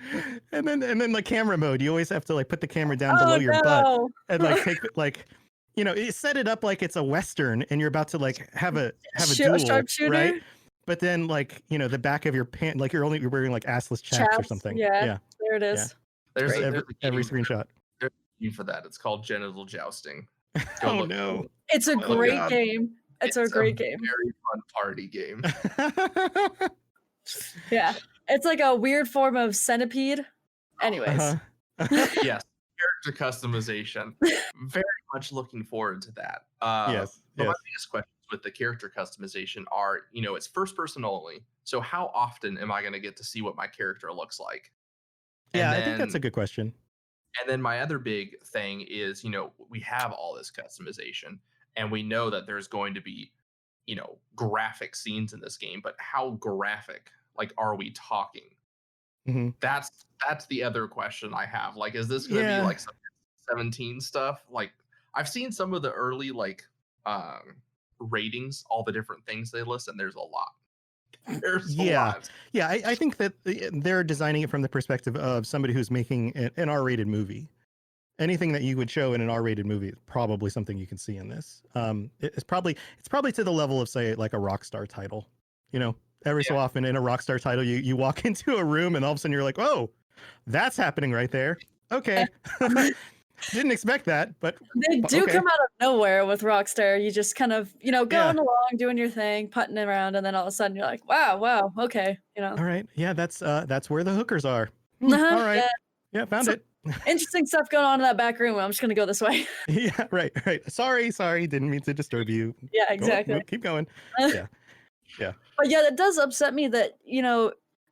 And then the camera mode. You always have to like put the camera down below your butt and like take set it up like it's a Western and you're about to like have a duel, sharpshooter. Right? But then like the back of your pants, like you're wearing like assless chaps or something. Yeah. There it is. Yeah. There's every screenshot. There's a game for that. It's called genital jousting. Oh no! It's a great game. It's a great game. Very fun party game. Yeah, it's like a weird form of centipede. Anyways, yes, character customization. Very much looking forward to that. Yes. My biggest questions with the character customization are, it's first person only. So how often am I going to get to see what my character looks like? Yeah, I think that's a good question. And then my other big thing is, we have all this customization and we know that there's going to be, graphic scenes in this game, but how graphic, like, are we talking? Mm-hmm. That's the other question I have. Like, is this going to be like some 17 stuff? Like, I've seen some of the early, like, ratings, all the different things they list, and there's a lot. There's a lot. Yeah, I think that they're designing it from the perspective of somebody who's making an R-rated movie. Anything that you would show in an R-rated movie is probably something you can see in this. It's probably to the level of, say, like a Rockstar title. Every so often in a Rockstar title, you walk into a room and all of a sudden you're like, oh, that's happening right there. Okay. Didn't expect that, but They do okay. come out of nowhere with Rockstar. You just kind of, Yeah. going along, doing your thing, putting around, and then all of a sudden you're like, wow, okay, All right. Yeah, that's where the hookers are. All right. Yeah. Yeah, found So- it. Interesting stuff going on in that back room. I'm just gonna go this way. Yeah, right. Sorry. Didn't mean to disturb you. Yeah, Go- exactly. keep going. Yeah. But yeah, that does upset me that,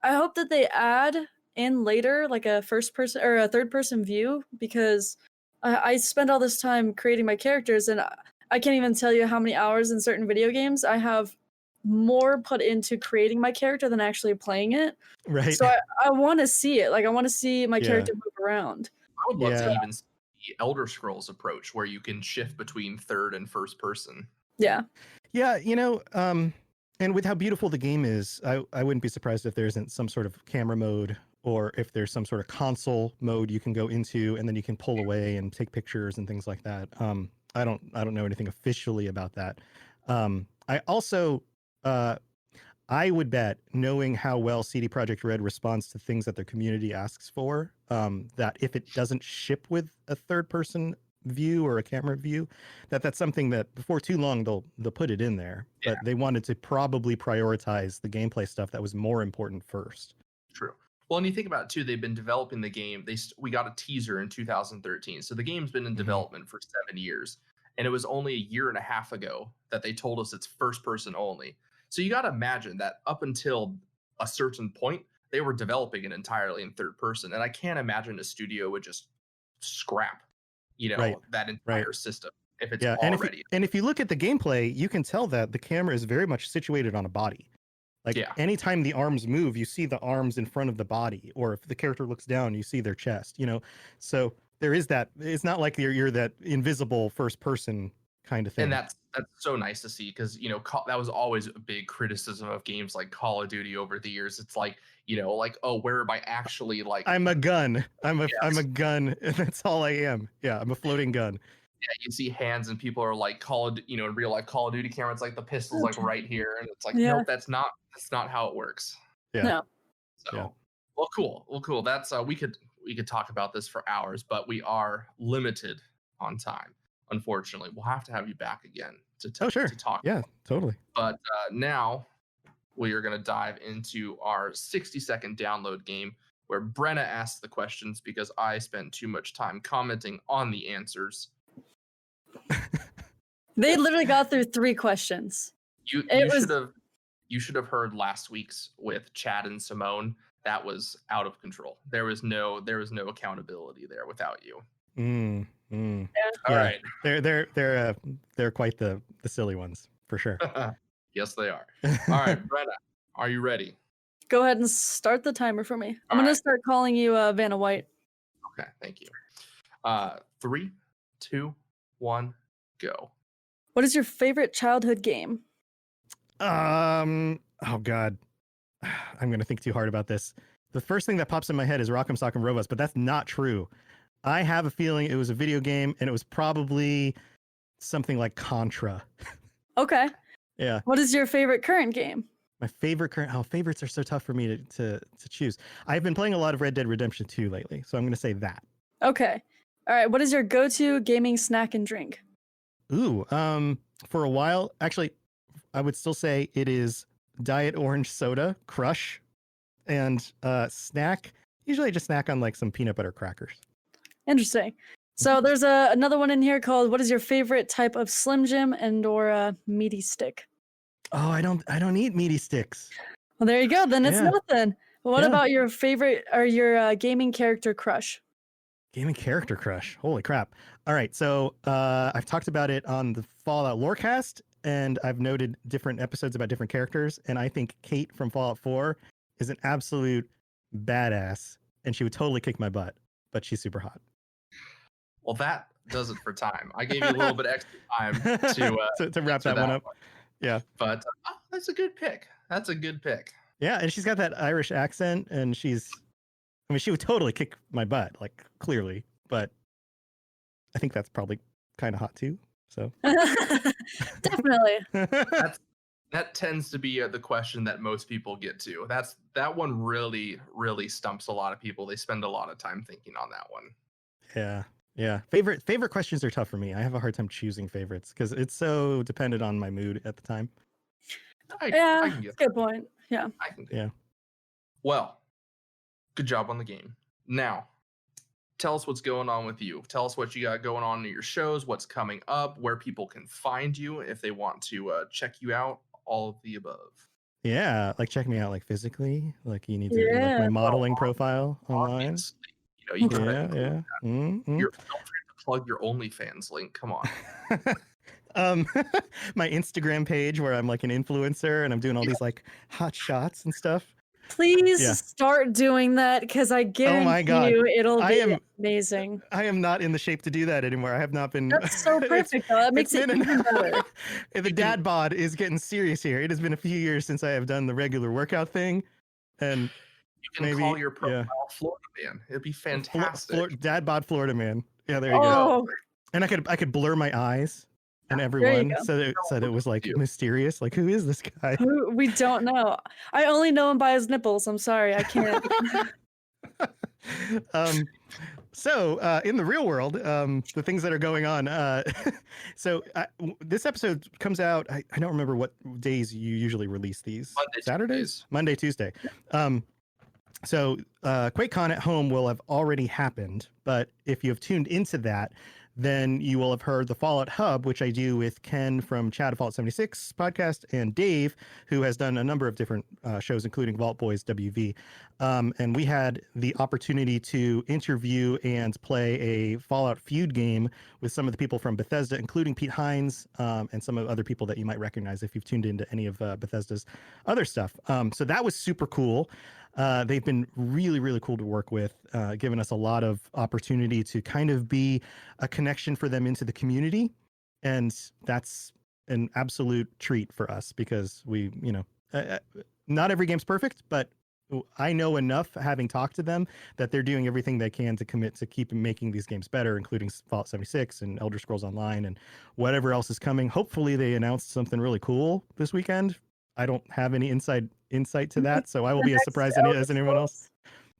I hope that they add in later like a first person or a third person view, because I spend all this time creating my characters, and I can't even tell you how many hours in certain video games I have more put into creating my character than actually playing it. Right. So I want to see it. Like, I want to see my Yeah. character move around. I would love to Yeah. even see the Elder Scrolls approach where you can shift between third and first person. Yeah. Yeah, and with how beautiful the game is, I wouldn't be surprised if there isn't some sort of camera mode, or if there's some sort of console mode you can go into and then you can pull away and take pictures and things like that. I don't know anything officially about that. I also I would bet, knowing how well CD Projekt Red responds to things that their community asks for, that if it doesn't ship with a third person view or a camera view, that's something that before too long they'll put it in there. But they wanted to probably prioritize the gameplay stuff that was more important first. True. Well, and you think about it too, they've been developing the game. We got a teaser in 2013. So the game's been in development for 7 years. And it was only a year and a half ago that they told us it's first person only. So you got to imagine that up until a certain point, they were developing it entirely in third person. And I can't imagine a studio would just scrap, that entire system if it's already. And if you look at the gameplay, you can tell that the camera is very much situated on a body. Like anytime the arms move, you see the arms in front of the body, or if the character looks down, you see their chest, So there is that. It's not like you're that invisible first person kind of thing. And that's so nice to see, because that was always a big criticism of games like Call of Duty over the years. It's like, oh, where am I actually, like, I'm a gun. I'm a gun, and that's all I am. Yeah, I'm a floating gun. Yeah, you see hands and people are like in real life Call of Duty camera, it's like the pistol's like right here, and it's like, nope, that's not how it works. Yeah. No. So well, cool. That's we could talk about this for hours, but we are limited on time. Unfortunately, we'll have to have you back again to talk. Yeah, totally. But now we are going to dive into our 60-second download game, where Brenna asks the questions because I spent too much time commenting on the answers. They literally got through 3 questions. You should have heard last week's with Chad and Simone. That was out of control. There was no accountability there without you. All right. They're quite the silly ones for sure. Yes, they are. All right, Brenna, are you ready? Go ahead and start the timer for me. I'm going to start calling you Vanna White. Okay, thank you. 3, 2, 1, go. What is your favorite childhood game? Oh God, I'm gonna think too hard about this. The first thing that pops in my head is Rock'em Sock'em Robots, but that's not true. I have a feeling it was a video game, and it was probably something like Contra. Okay. Yeah. What is your favorite current game? My favorite favorites are so tough for me to choose. I've been playing a lot of Red Dead Redemption 2 lately, so I'm gonna say that. Okay. All right. What is your go-to gaming snack and drink? Ooh, for a while, actually, I would still say it is Diet Orange Soda Crush, and snack. Usually, I just snack on like some peanut butter crackers. Interesting. So there's another one in here called "What is your favorite type of Slim Jim and/or a meaty stick?" Oh, I don't eat meaty sticks. Well, there you go. Then it's nothing. What about your favorite or your gaming character crush? Gaming character crush. Holy crap. All right. So I've talked about it on the Fallout Lorecast, and I've noted different episodes about different characters. And I think Kate from Fallout 4 is an absolute badass, and she would totally kick my butt, but she's super hot. Well, that does it for time. I gave you a little bit extra time to wrap that one up. Yeah. But that's a good pick. Yeah. And she's got that Irish accent, and she would totally kick my butt, like clearly, but I think that's probably kind of hot too. So definitely. That tends to be the question that most people get to. That one really, really stumps a lot of people. They spend a lot of time thinking on that one. Yeah. Yeah. Favorite questions are tough for me. I have a hard time choosing favorites because it's so dependent on my mood at the time. I Yeah, can get good point. Yeah. I can get Yeah. Well, good job on the game. Now, tell us what's going on with you. Tell us what you got going on in your shows, what's coming up, where people can find you if they want to check you out, all of the above. Yeah. Like check me out like physically. Like you need to like my Yeah. modeling profile online. Obviously, you gotta Yeah. include Yeah. Mm-hmm. don't forget to plug your OnlyFans link. Come on. My Instagram page where I'm like an influencer and I'm doing all these like hot shots and stuff. Please Yeah. start doing that because I guarantee my God. you it'll I be am- amazing. I am not in the shape to do that anymore. I have not been. That's so It's- perfect, though. That makes it's it been even better. The dad bod is getting serious here. It has been a few years since I have done the regular workout thing, and You can maybe call your profile yeah. Florida Man. It'd be fantastic. Dad bod Florida man. Yeah, there you go. Oh, And I could blur my eyes and you everyone go. so that it was like mysterious. Like who is this guy? we don't know. I only know him by his nipples. I'm sorry, I can't. So in the real world, the things that are going on. This episode comes out. I don't remember what days you usually release these. Monday, Saturdays, Tuesdays. Monday, Tuesday. QuakeCon at home will have already happened, but if you have tuned into that, then you will have heard the Fallout Hub, which I do with Ken from Chat of Fallout 76 podcast and Dave, who has done a number of different shows, including Vault Boys WV. And we had the opportunity to interview and play a Fallout feud game with some of the people from Bethesda, including Pete Hines and some of the other people that you might recognize if you've tuned into any of Bethesda's other stuff. So that was super cool. They've been really, really cool to work with, giving us a lot of opportunity to kind of be a connection for them into the community. And that's an absolute treat for us because we, not every game's perfect, but I know enough having talked to them that they're doing everything they can to commit to keep making these games better, including Fallout 76 and Elder Scrolls Online and whatever else is coming. Hopefully they announced something really cool this weekend. I don't have any insight to that, so I will be as surprised as anyone else.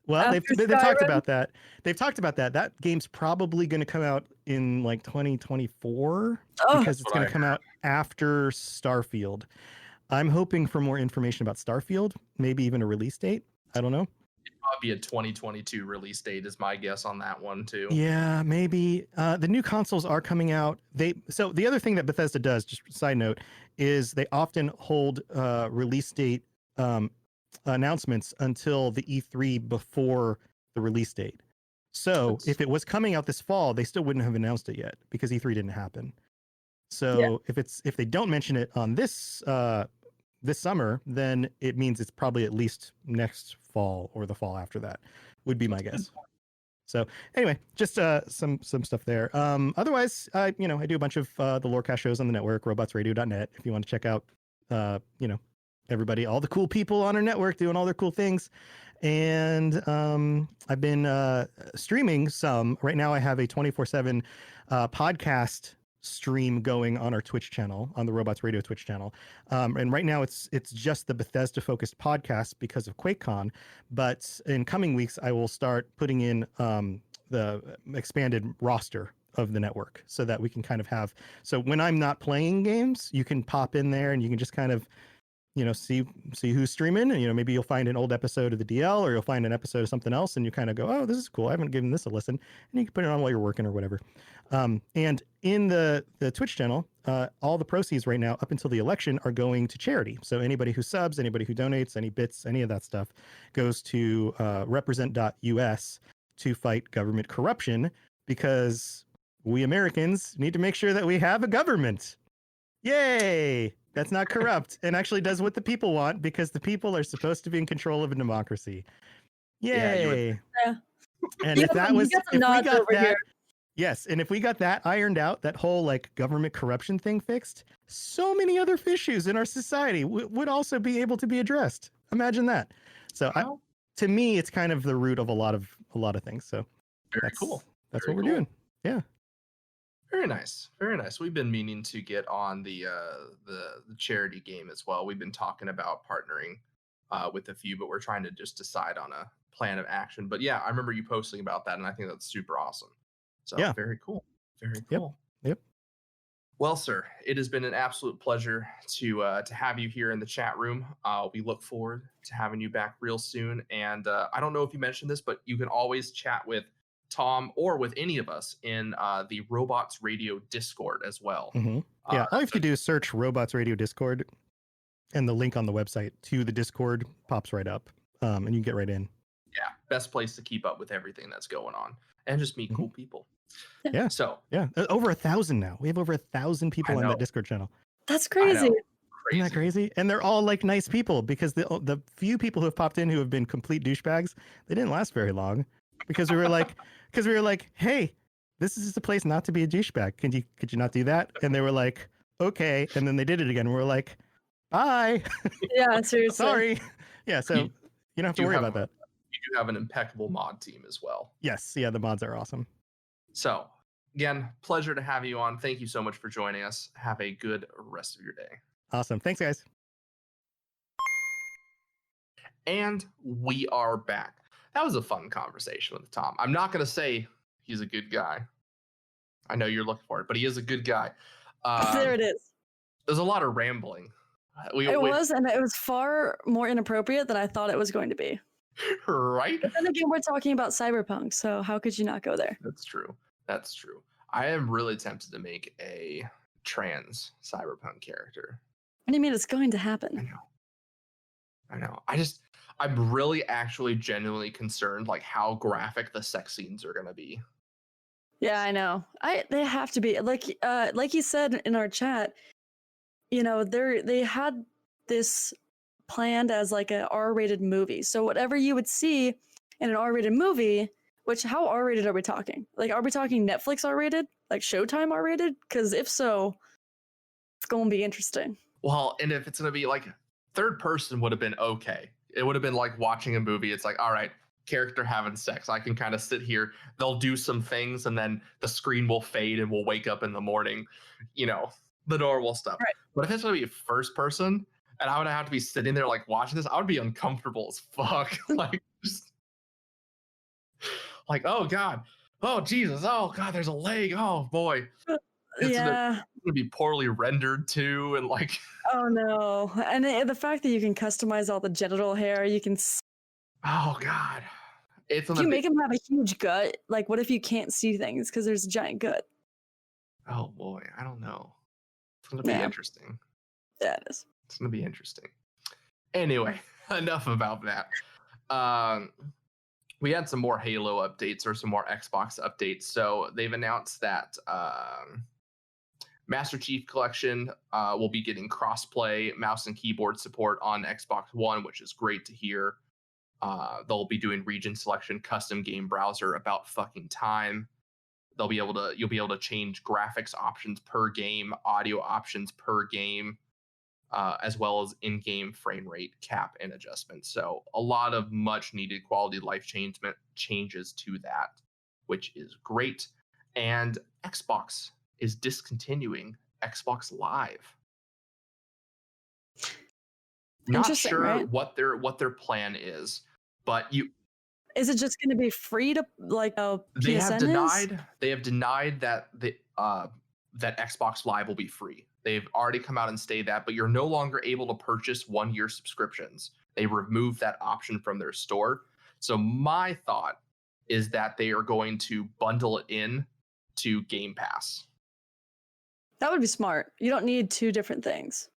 Well, they've talked about that. They've talked about that. That game's probably going to come out in like 2024 because it's going to come out after Starfield. I'm hoping for more information about Starfield, maybe even a release date. I don't know. It'd probably be a 2022 release date is my guess on that one too. Yeah, maybe. The new consoles are coming out. So the other thing that Bethesda does, just side note, is they often hold release date announcements until the E3 before the release date. So if it was coming out this fall, they still wouldn't have announced it yet because E3 didn't happen. So if they don't mention it on this summer, then it means it's probably at least next fall or the fall after that would be my guess. So anyway, just some stuff there. Otherwise, I do a bunch of the Lorecast shows on the network, robotsradio.net. If you want to check out, everybody, all the cool people on our network doing all their cool things. And I've been streaming some. Right now I have a 24/7 podcast stream going on our Twitch channel, on the Robots Radio Twitch channel. And right now it's just the Bethesda focused podcast because of QuakeCon. But in coming weeks, I will start putting in the expanded roster of the network so that we can kind of have, so when I'm not playing games, you can pop in there and you can just kind of, see who's streaming, and maybe you'll find an old episode of the DL or you'll find an episode of something else and you kind of go, oh, this is cool, I haven't given this a listen, and you can put it on while you're working or whatever. And in the Twitch channel, all the proceeds right now up until the election are going to charity. So anybody who subs, anybody who donates, any bits, any of that stuff goes to represent.us to fight government corruption, because we Americans need to make sure that we have a government. Yay! That's not corrupt and actually does what the people want, because the people are supposed to be in control of a democracy. Yay! Yeah. And if that was, if we got that, here. yes, and if we got that ironed out, that whole like government corruption thing fixed, so many other issues in our society would also be able to be addressed. Imagine that. So to me, it's kind of the root of a lot of things. So very cool. That's what we're doing. Yeah. Very nice. Very nice. We've been meaning to get on the charity game as well. We've been talking about partnering with a few, but we're trying to just decide on a plan of action. But yeah, I remember you posting about that, and I think that's super awesome. So Yeah. very cool. Very Yep. cool. Yep. Well, sir, it has been an absolute pleasure to have you here in the chat room. We look forward to having you back real soon. And I don't know if you mentioned this, but you can always chat with Tom or with any of us in the Robots Radio Discord as well. Mm-hmm. Yeah. All you have to do is search Robots Radio Discord, and the link on the website to the Discord pops right up, and you can get right in. Yeah, best place to keep up with everything that's going on and just meet cool people. Yeah. So yeah, over 1,000 now. We have over 1,000 people on that Discord channel. That's crazy. Isn't that crazy? And they're all like nice people, because the few people who have popped in who have been complete douchebags, they didn't last very long, because we were like, hey, this is just a place not to be a douchebag. Could you not do that? And they were like, okay. And then they did it again. We're like, bye. Yeah, seriously. Sorry. Yeah. So you don't have to worry about that. You do have an impeccable mod team as well. Yes. Yeah. The mods are awesome. So again, pleasure to have you on. Thank you so much for joining us. Have a good rest of your day. Awesome. Thanks, guys. And we are back. That was a fun conversation with Tom. I'm not going to say he's a good guy. I know you're looking for it, but he is a good guy. There it is. There's a lot of rambling. It was, and it was far more inappropriate than I thought it was going to be. Right? But then again, we're talking about Cyberpunk, so how could you not go there? That's true. That's true. I am really tempted to make a trans Cyberpunk character. What do you mean it's going to happen? I know. I'm really actually genuinely concerned, like, how graphic the sex scenes are going to be. Yeah, I know. They have to be like you said in our chat. You know, they had this planned as like an R-rated movie. So whatever you would see in an R-rated movie, which how R-rated are we talking? Like, are we talking Netflix R-rated, like Showtime R-rated? Because if so, it's going to be interesting. Well, and if it's going to be like third person would have been okay. It would have been like watching a movie. It's like, all right, character having sex. I can kind of sit here. They'll do some things, and then the screen will fade, and we'll wake up in the morning. You know, the normal stuff. Right. But if it's going to be first person, and I would have to be sitting there like watching this, I would be uncomfortable as fuck. Like, just like, oh God, oh Jesus, oh God, there's a leg. Oh boy. It's gonna be poorly rendered too, and like, oh no. And the fact that you can customize all the genital hair, you can. Oh God, it's if you make them have a huge gut, like what if you can't see things because there's a giant gut? Oh boy, I don't know. It's gonna be interesting. Yeah, it is. It's gonna be interesting. Anyway, enough about that. We had some more Halo updates or some more Xbox updates. So they've announced that Master Chief Collection will be getting crossplay mouse and keyboard support on Xbox One, which is great to hear. They'll be doing region selection, custom game browser about fucking time. You'll be able to change graphics options per game, audio options per game, as well as in-game frame rate cap and adjustments. So a lot of much needed quality of life changes to that, which is great. And Xbox is discontinuing Xbox Live. Not sure, right? what their plan is, but is it just going to be free to like PSN they have denied that that Xbox Live will be free. They've already come out and stated that, but you're no longer able to purchase 1-year subscriptions. They removed that option from their store. So my thought is that they are going to bundle it in to Game Pass. That would be smart. You don't need two different things.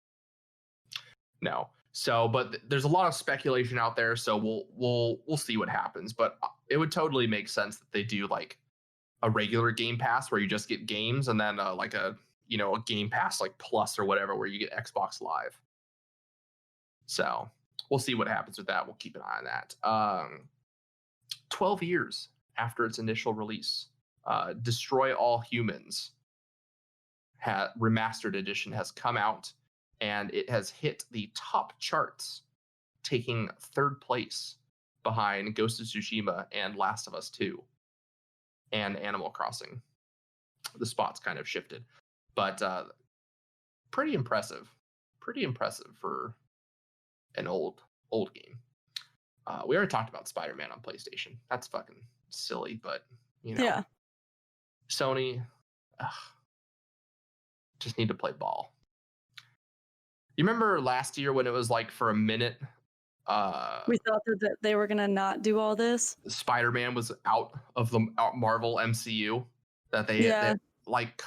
No. So, but there's a lot of speculation out there, so we'll see what happens. But it would totally make sense that they do like a regular Game Pass where you just get games, and then like a Game Pass like Plus or whatever where you get Xbox Live. So we'll see what happens with that. We'll keep an eye on that. 12 years after its initial release, Destroy All Humans remastered edition has come out, and it has hit the top charts, taking third place behind Ghost of Tsushima and Last of Us 2 and Animal Crossing. The spots kind of shifted, but pretty impressive for an old game. We already talked about Spider-Man on PlayStation. That's fucking silly, but yeah. Sony, just need to play ball. You remember last year when it was like for a minute, We thought that they were gonna not do all this. Spider-Man was out of the Marvel MCU. That they like.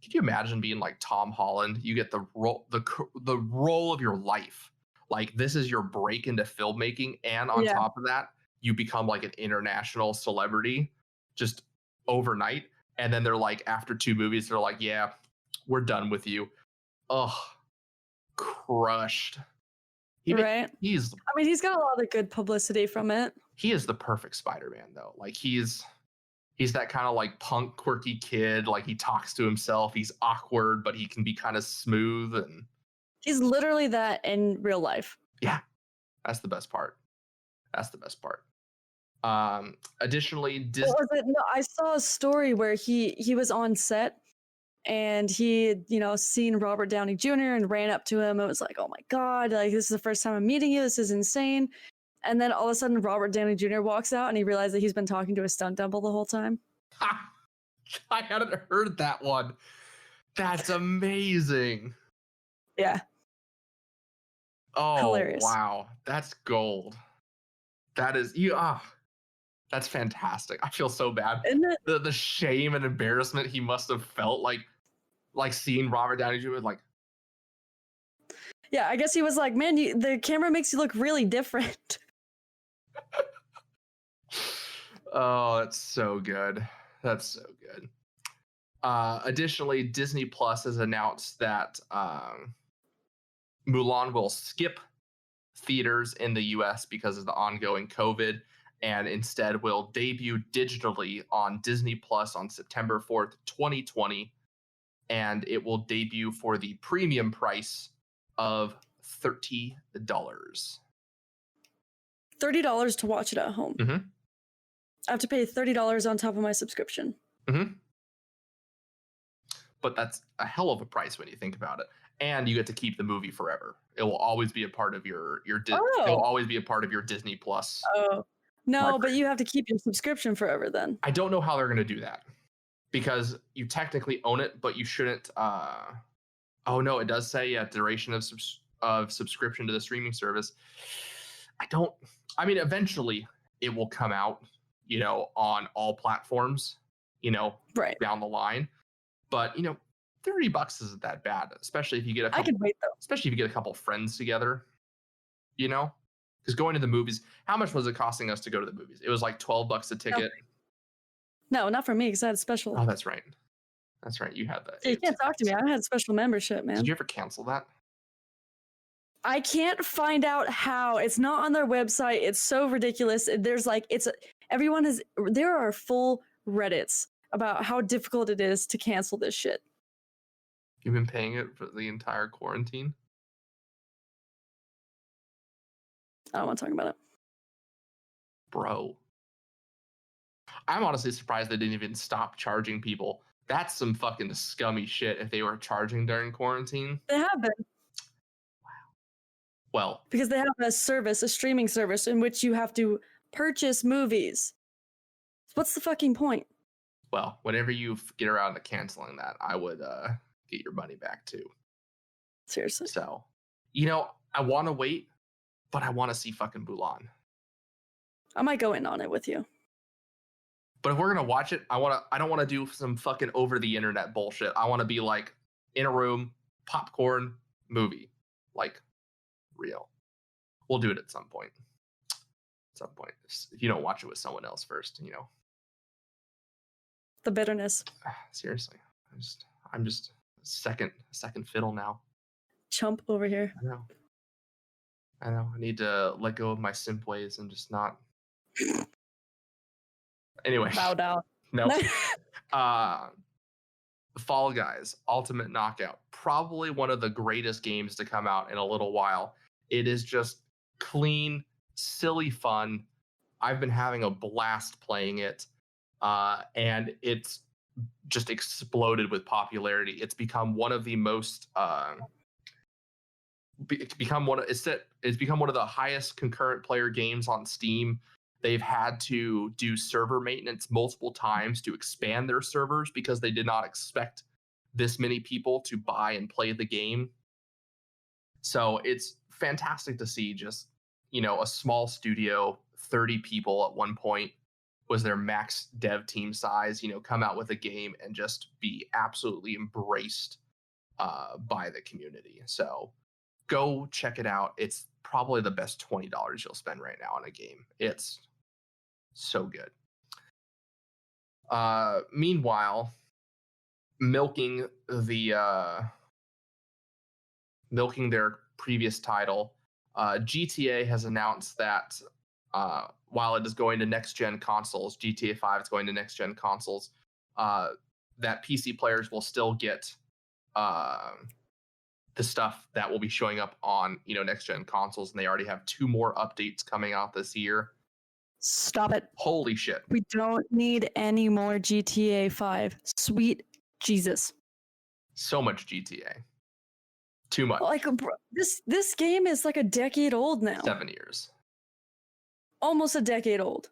Could you imagine being like Tom Holland? You get the role of your life. Like this is your break into filmmaking, and on top of that, you become like an international celebrity just overnight. And then they're like, after 2 movies, they're like, yeah, we're done with you. Ugh, crushed. Right. He's got a lot of good publicity from it. He is the perfect Spider-Man though. Like he's that kind of like punk, quirky kid. Like he talks to himself. He's awkward, but he can be kind of smooth, and he's literally that in real life. Yeah, that's the best part. Additionally, Disney. What was it? No, I saw a story where he was on set and he had, seen Robert Downey Jr. and ran up to him. It was like, oh my God, like this is the first time I'm meeting you. This is insane. And then all of a sudden Robert Downey Jr. walks out and he realized that he's been talking to a stunt double the whole time. I hadn't heard that one. That's amazing. Yeah. Oh, hilarious. Wow. That's gold. That is that's fantastic. I feel so bad. Isn't it? The shame and embarrassment he must have felt like seeing Robert Downey Jr. like. Yeah, I guess he was like, man, the camera makes you look really different. Oh, that's so good. Additionally, Disney Plus has announced that Mulan will skip theaters in the US because of the ongoing COVID, and instead will debut digitally on Disney Plus on September 4th, 2020. And it will debut for the premium price of $30. $30 to watch it at home. Mm-hmm. I have to pay $30 on top of my subscription. Mm-hmm. But that's a hell of a price when you think about it. And you get to keep the movie forever. It will always be a part of your it will always be a part of your Disney Plus. Oh. No, but you have to keep your subscription forever then. I don't know how they're going to do that, because you technically own it, but you shouldn't. Oh no, it does say duration of subscription to the streaming service. Eventually it will come out, on all platforms, right down the line. But $30 isn't that bad, especially if you get I can wait though. Especially if you get a couple friends together, because going to the movies, how much was it costing us to go to the movies? It was like $12 a ticket. No, not for me, because I had a special. Oh, that's right. You had that. You can't talk to me. I had a special membership, man. Did you ever cancel that? I can't find out how. It's not on their website. It's so ridiculous. There's there are full Reddits about how difficult it is to cancel this shit. You've been paying it for the entire quarantine? I don't want to talk about it. Bro. I'm honestly surprised they didn't even stop charging people. That's some fucking scummy shit if they were charging during quarantine. They have been. Wow. Well. Because they have a streaming service in which you have to purchase movies. What's the fucking point? Well, whenever you get around to canceling that, I would get your money back too. Seriously. So, I want to wait, but I want to see fucking Mulan. I might go in on it with you. But if we're gonna watch it, I don't want to do some fucking over the internet bullshit. I want to be like in a room, popcorn, movie, like real. We'll do it at some point. If you don't watch it with someone else first, The bitterness. Seriously, I'm just second fiddle now. Chump over here. I know. I need to let go of my simp ways and just not. Anyway. Bow down. No. Fall Guys Ultimate Knockout, probably one of the greatest games to come out in a little while. It is just clean, silly fun. I've been having a blast playing it, and it's just exploded with popularity. It's become one of the most it's become one of the highest concurrent player games on Steam. They've had to do server maintenance multiple times to expand their servers because they did not expect this many people to buy and play the game. So it's fantastic to see just, a small studio, 30 people at one point was their max dev team size, come out with a game and just be absolutely embraced by the community. So go check it out. It's probably the best $20 you'll spend right now on a game. It's so good. Meanwhile, milking their previous title, GTA has announced that while it is going to next-gen consoles, GTA 5 is going to next-gen consoles, that PC players will still get the stuff that will be showing up on next-gen consoles, and they already have 2 more updates coming out this year. Stop it. Holy shit. We don't need any more GTA 5. Sweet Jesus. So much GTA. Too much. Like, this game is like a decade old now. 7 years. Almost a decade old.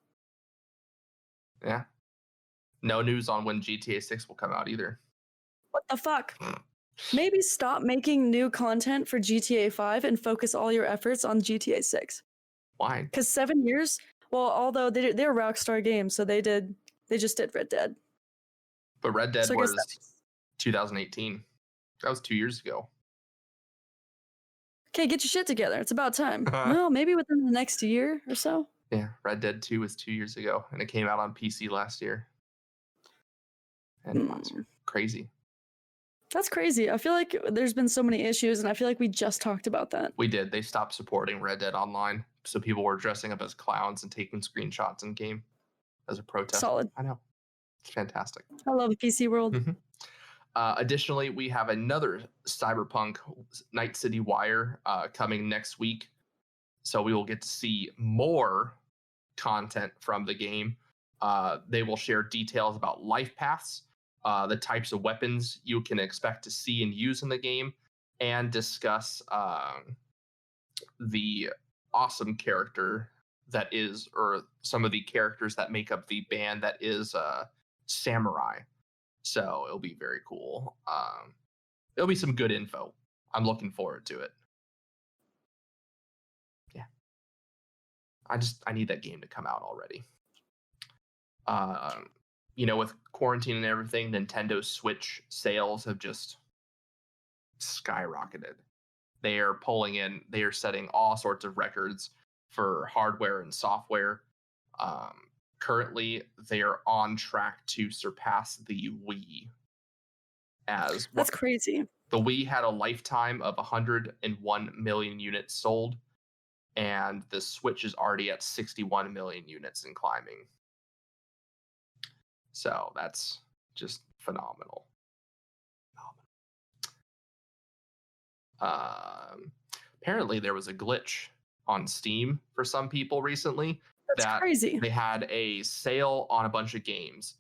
Yeah. No news on when GTA 6 will come out either. What the fuck? Maybe stop making new content for GTA 5 and focus all your efforts on GTA 6. Why? Because 7 years, well, although they're Rockstar Games, so they just did Red Dead. But Red Dead So was 2018. That was 2 years ago. Okay, get your shit together. It's about time. Well, maybe within the next year or so. Yeah, Red Dead 2 was 2 years ago, and it came out on PC last year. And last year. Crazy. That's crazy. I feel like there's been so many issues, and I feel like we just talked about that. We did. They stopped supporting Red Dead Online, so people were dressing up as clowns and taking screenshots in game as a protest. Solid. I know. It's fantastic. I love the PC world. Mm-hmm. Additionally, we have another Cyberpunk Night City Wire coming next week. So we will get to see more content from the game. They will share details about life paths, the types of weapons you can expect to see and use in the game, and discuss the awesome character that is, or some of the characters that make up the band that is Samurai. So it'll be very cool. It'll be some good info. I'm looking forward to it. Yeah. I need that game to come out already. With quarantine and everything, Nintendo Switch sales have just skyrocketed. They are setting all sorts of records for hardware and software. Currently, they are on track to surpass the Wii. That's crazy. The Wii had a lifetime of 101 million units sold, and the Switch is already at 61 million units and climbing. So that's just phenomenal. Apparently, there was a glitch on Steam for some people recently. That's crazy. They had a sale on a bunch of games,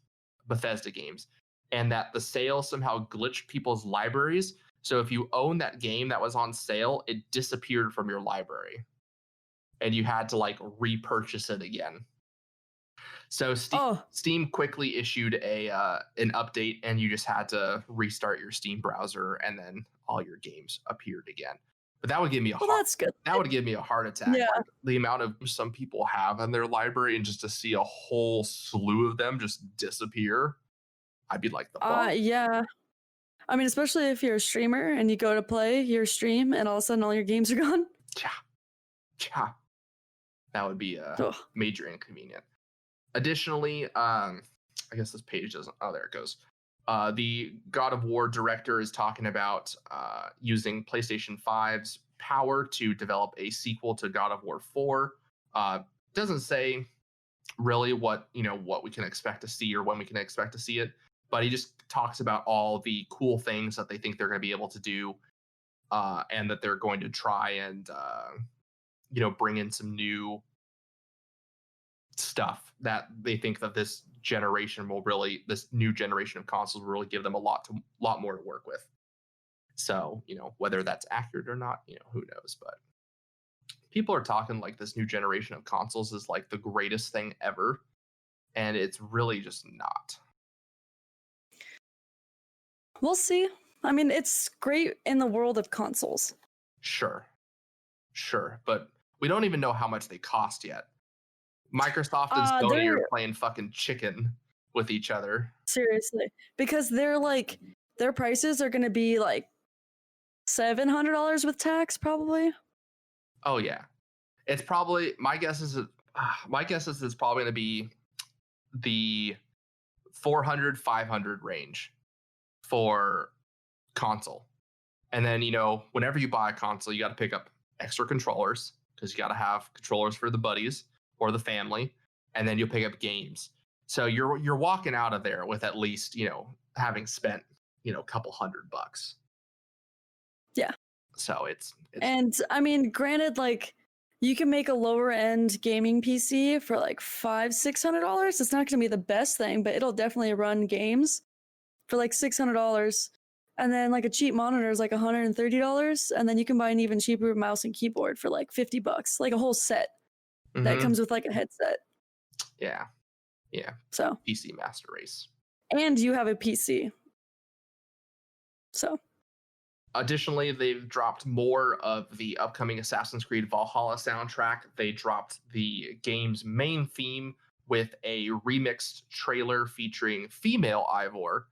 Bethesda games, and that the sale somehow glitched people's libraries. So if you own that game that was on sale, it disappeared from your library, and you had to repurchase it again. So Steam quickly issued an update, and you just had to restart your Steam browser, and then all your games appeared again. But that would give me that's good. That would give me a heart attack. Yeah. The amount of some people have in their library, and just to see a whole slew of them just disappear, I'd be like, the fuck? Yeah. I mean, especially if you're a streamer and you go to play your stream and all of a sudden all your games are gone. Yeah. That would be major inconvenient. Additionally, I guess this page doesn't. Oh, there it goes. The God of War director is talking about using PlayStation 5's power to develop a sequel to God of War 4. Doesn't say really what we can expect to see or when we can expect to see it, but he just talks about all the cool things that they think they're going to be able to do, and that they're going to try and bring in some new stuff that they think that this new generation of consoles will really give them a lot more to work with. So, whether that's accurate or not, who knows, but people are talking like this new generation of consoles is like the greatest thing ever, and it's really just not. We'll see. I mean, it's great in the world of consoles. Sure, but we don't even know how much they cost yet. Microsoft and Sony are playing fucking chicken with each other. Seriously, because they're like their prices are going to be like $700 with tax, probably. Oh yeah, it's probably my guess is it's probably going to be the 400-500 range for console. And then, whenever you buy a console, you got to pick up extra controllers because you got to have controllers for the buddies or the family, and then you'll pick up games. So you're walking out of there with at least, having spent, a couple $100. Yeah. So it's and I mean, granted, like you can make a lower end gaming PC for like $500-600. It's not going to be the best thing, but it'll definitely run games for like $600. And then like a cheap monitor is like $130, and then you can buy an even cheaper mouse and keyboard for like $50, like a whole set that comes with like a headset. Yeah. So PC Master Race. And you have a PC. So additionally, they've dropped more of the upcoming Assassin's Creed Valhalla soundtrack. They dropped the game's main theme with a remixed trailer featuring female Ivor.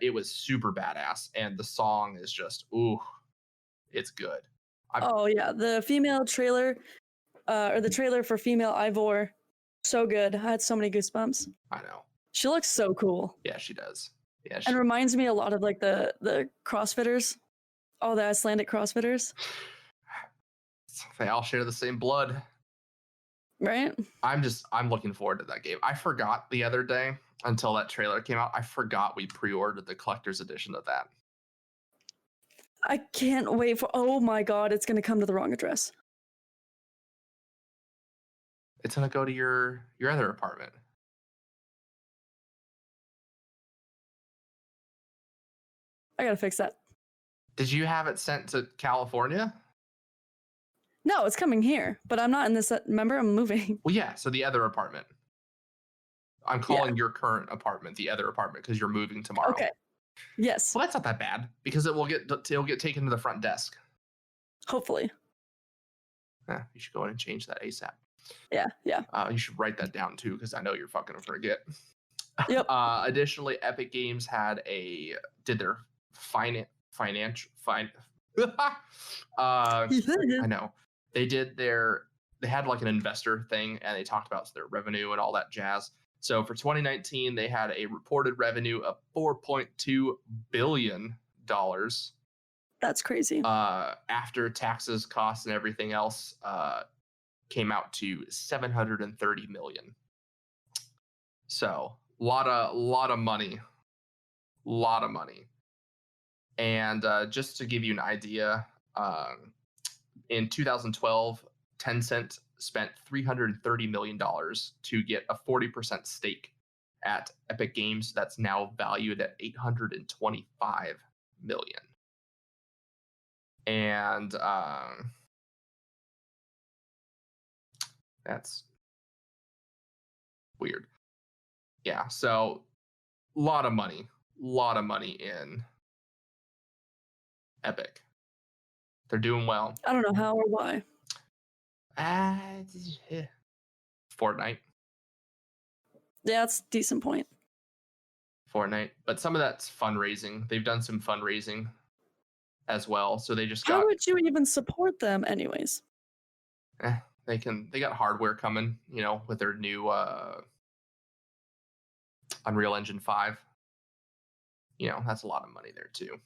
It was super badass, and the song is just, it's good. Oh yeah, the female trailer, or the trailer for female Ivor, so good. I had so many goosebumps. I know. She looks so cool. Yeah, she does. Yeah, and reminds me a lot of like the CrossFitters, all the Icelandic CrossFitters. They all share the same blood, right? I'm looking forward to that game. I forgot the other day until that trailer came out. I forgot we pre-ordered the collector's edition of that. I can't wait for. Oh my god, it's gonna come to the wrong address. It's gonna go to your other apartment. I gotta fix that. Did you have it sent to California? No, it's coming here, but I'm not in this. Remember, I'm moving. Well, yeah. So the other apartment. I'm calling your current apartment the other apartment because you're moving tomorrow. Okay. Yes. Well, that's not that bad because it'll get taken to the front desk. Hopefully. Yeah, you should go in and change that ASAP. Yeah. You should write that down too because I know you're fucking gonna forget. Yep. Additionally, Epic Games did their financial. I know they had like an investor thing and they talked about their revenue and all that jazz. So for 2019, they had a reported revenue of $4.2 billion. That's crazy. After taxes, costs, and everything else, came out to $730 million. So lot of money. And just to give you an idea, in 2012, Tencent spent $330 million to get a 40% stake at Epic Games that's now valued at $825 million. And that's weird. Yeah, so a lot of money in Epic. They're doing well. I don't know how or why. Fortnite. Yeah, that's a decent point. Fortnite, but some of that's fundraising. They've done some fundraising as well, so they just got. How would you even support them, anyways? They got hardware coming, with their new Unreal Engine 5. That's a lot of money there too.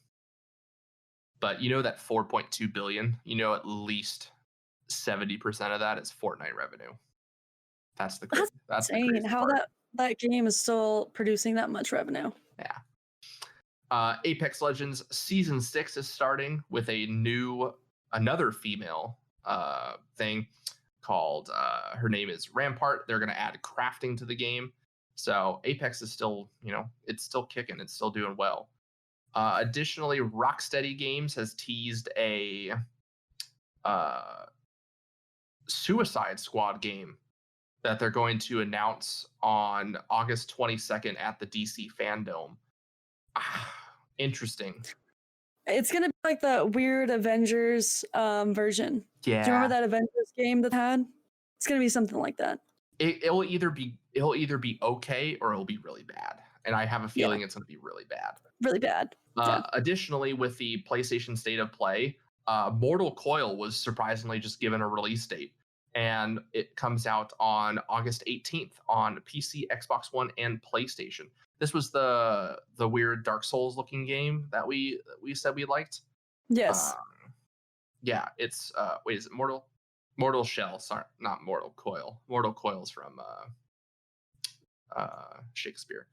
But that 4.2 billion, at least 70% of that is Fortnite revenue. That's insane. How that game is still producing that much revenue. Yeah. Apex Legends Season 6 is starting with another female thing called her name is Rampart. They're going to add crafting to the game. So Apex is still, it's still kicking. It's still doing well. Additionally, Rocksteady Games has teased a Suicide Squad game that they're going to announce on August 22nd at the DC Fandom. Interesting. It's gonna be like the weird Avengers version. Yeah. Do you remember that Avengers game that had? It's gonna be something like that. It'll either be okay or it'll be really bad. And I have a feeling it's gonna be really bad. Really bad. Yeah. Additionally, with the PlayStation State of Play, Mortal Coil was surprisingly just given a release date. And it comes out on August 18th on PC, Xbox One, and PlayStation. This was the weird Dark Souls looking game that we said we liked. Yes. Yeah, it's wait, is it Mortal Shell? Sorry, not Mortal Coil. Mortal Coil's from Shakespeare.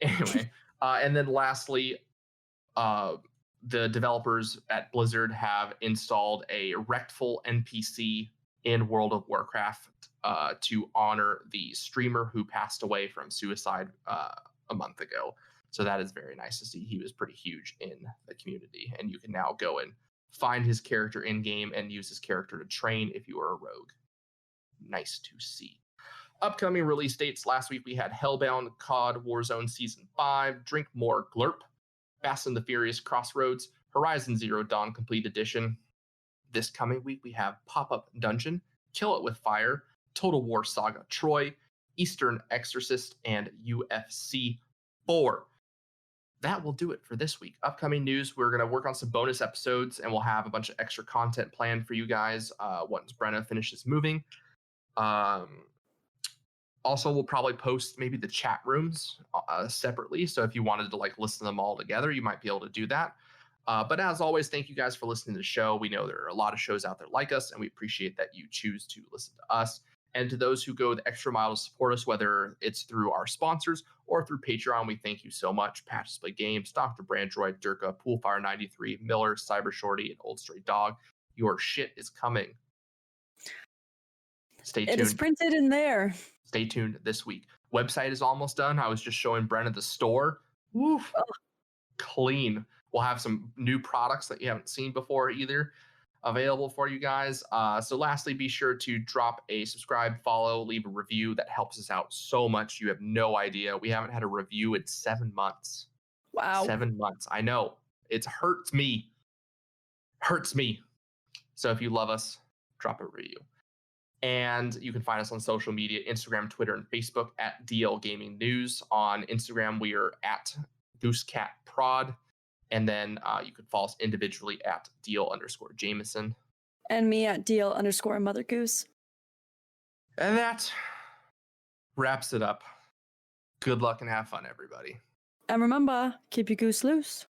Anyway, and then lastly, the developers at Blizzard have installed a Rectful NPC in World of Warcraft to honor the streamer who passed away from suicide a month ago. So that is very nice to see. He was pretty huge in the community, and you can now go and find his character in game and use his character to train if you are a rogue. Nice to see. Upcoming release dates. Last week we had Hellbound, COD Warzone Season 5, Drink More Glurp, Fast and the Furious Crossroads, Horizon Zero Dawn Complete Edition. This coming week we have Pop-Up Dungeon, Kill It With Fire, Total War Saga Troy, Eastern Exorcist, and UFC 4. That will do it for this week. Upcoming news, we're going to work on some bonus episodes, and we'll have a bunch of extra content planned for you guys once Brenna finishes moving. Also, we'll probably post maybe the chat rooms separately. So if you wanted to like listen to them all together, you might be able to do that. But as always, thank you guys for listening to the show. We know there are a lot of shows out there like us, and we appreciate that you choose to listen to us. And to those who go the extra mile to support us, whether it's through our sponsors or through Patreon, we thank you so much. Patches Play Games, Dr. Brandroid, Durka, Poolfire93, Miller, Cyber Shorty, and Old Stray Dog. Your shit is coming. Stay tuned. It is printed in there. Stay tuned this week. Website is almost done. I was just showing Brenna the store. Woof. Oh. Clean. We'll have some new products that you haven't seen before either available for you guys. So lastly, be sure to drop a subscribe, follow, leave a review. That helps us out so much. You have no idea. We haven't had a review in 7 months. Wow. 7 months. I know. It hurts me. Hurts me. So if you love us, drop a review. And you can find us on social media, Instagram, Twitter, and Facebook at DL Gaming News. On Instagram, we are at GooseCatProd. And then you can follow us individually at DL_Jameson. And me at DL_Mother Goose. And that wraps it up. Good luck and have fun, everybody. And remember, keep your goose loose.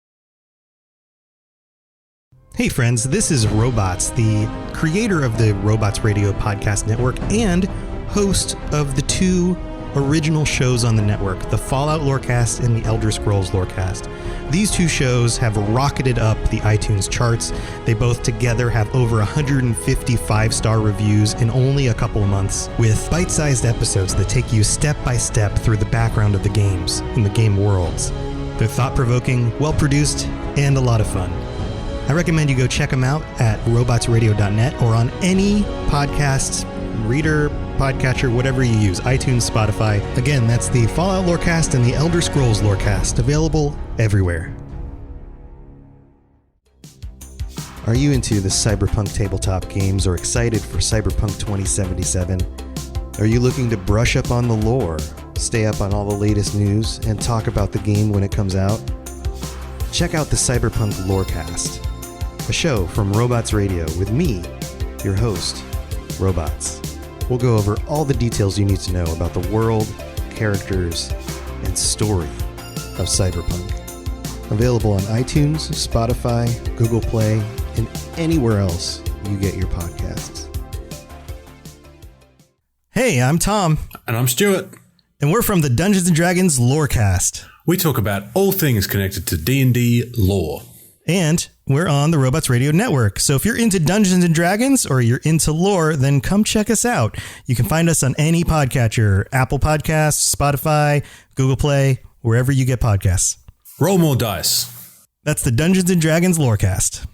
Hey friends, this is Robots, the creator of the Robots Radio Podcast Network and host of the 2 original shows on the network, the Fallout Lorecast and the Elder Scrolls Lorecast. These 2 shows have rocketed up the iTunes charts. They both together have over 150 5-star reviews in only a couple of months, with bite-sized episodes that take you step by step through the background of the games and the game worlds. They're thought-provoking, well-produced, and a lot of fun. I recommend you go check them out at robotsradio.net or on any podcast reader, podcatcher, whatever you use, iTunes, Spotify. Again, that's the Fallout Lorecast and the Elder Scrolls Lorecast, available everywhere. Are you into the Cyberpunk tabletop games or excited for Cyberpunk 2077? Are you looking to brush up on the lore, stay up on all the latest news, and talk about the game when it comes out? Check out the Cyberpunk Lorecast, a show from Robots Radio with me, your host, Robots. We'll go over all the details you need to know about the world, characters, and story of Cyberpunk. Available on iTunes, Spotify, Google Play, and anywhere else you get your podcasts. Hey, I'm Tom. And I'm Stuart. And we're from the Dungeons & Dragons Lorecast. We talk about all things connected to D&D lore. And we're on the Robots Radio Network. So if you're into Dungeons & Dragons or you're into lore, then come check us out. You can find us on any podcatcher, Apple Podcasts, Spotify, Google Play, wherever you get podcasts. Roll more dice. That's the Dungeons & Dragons Lorecast.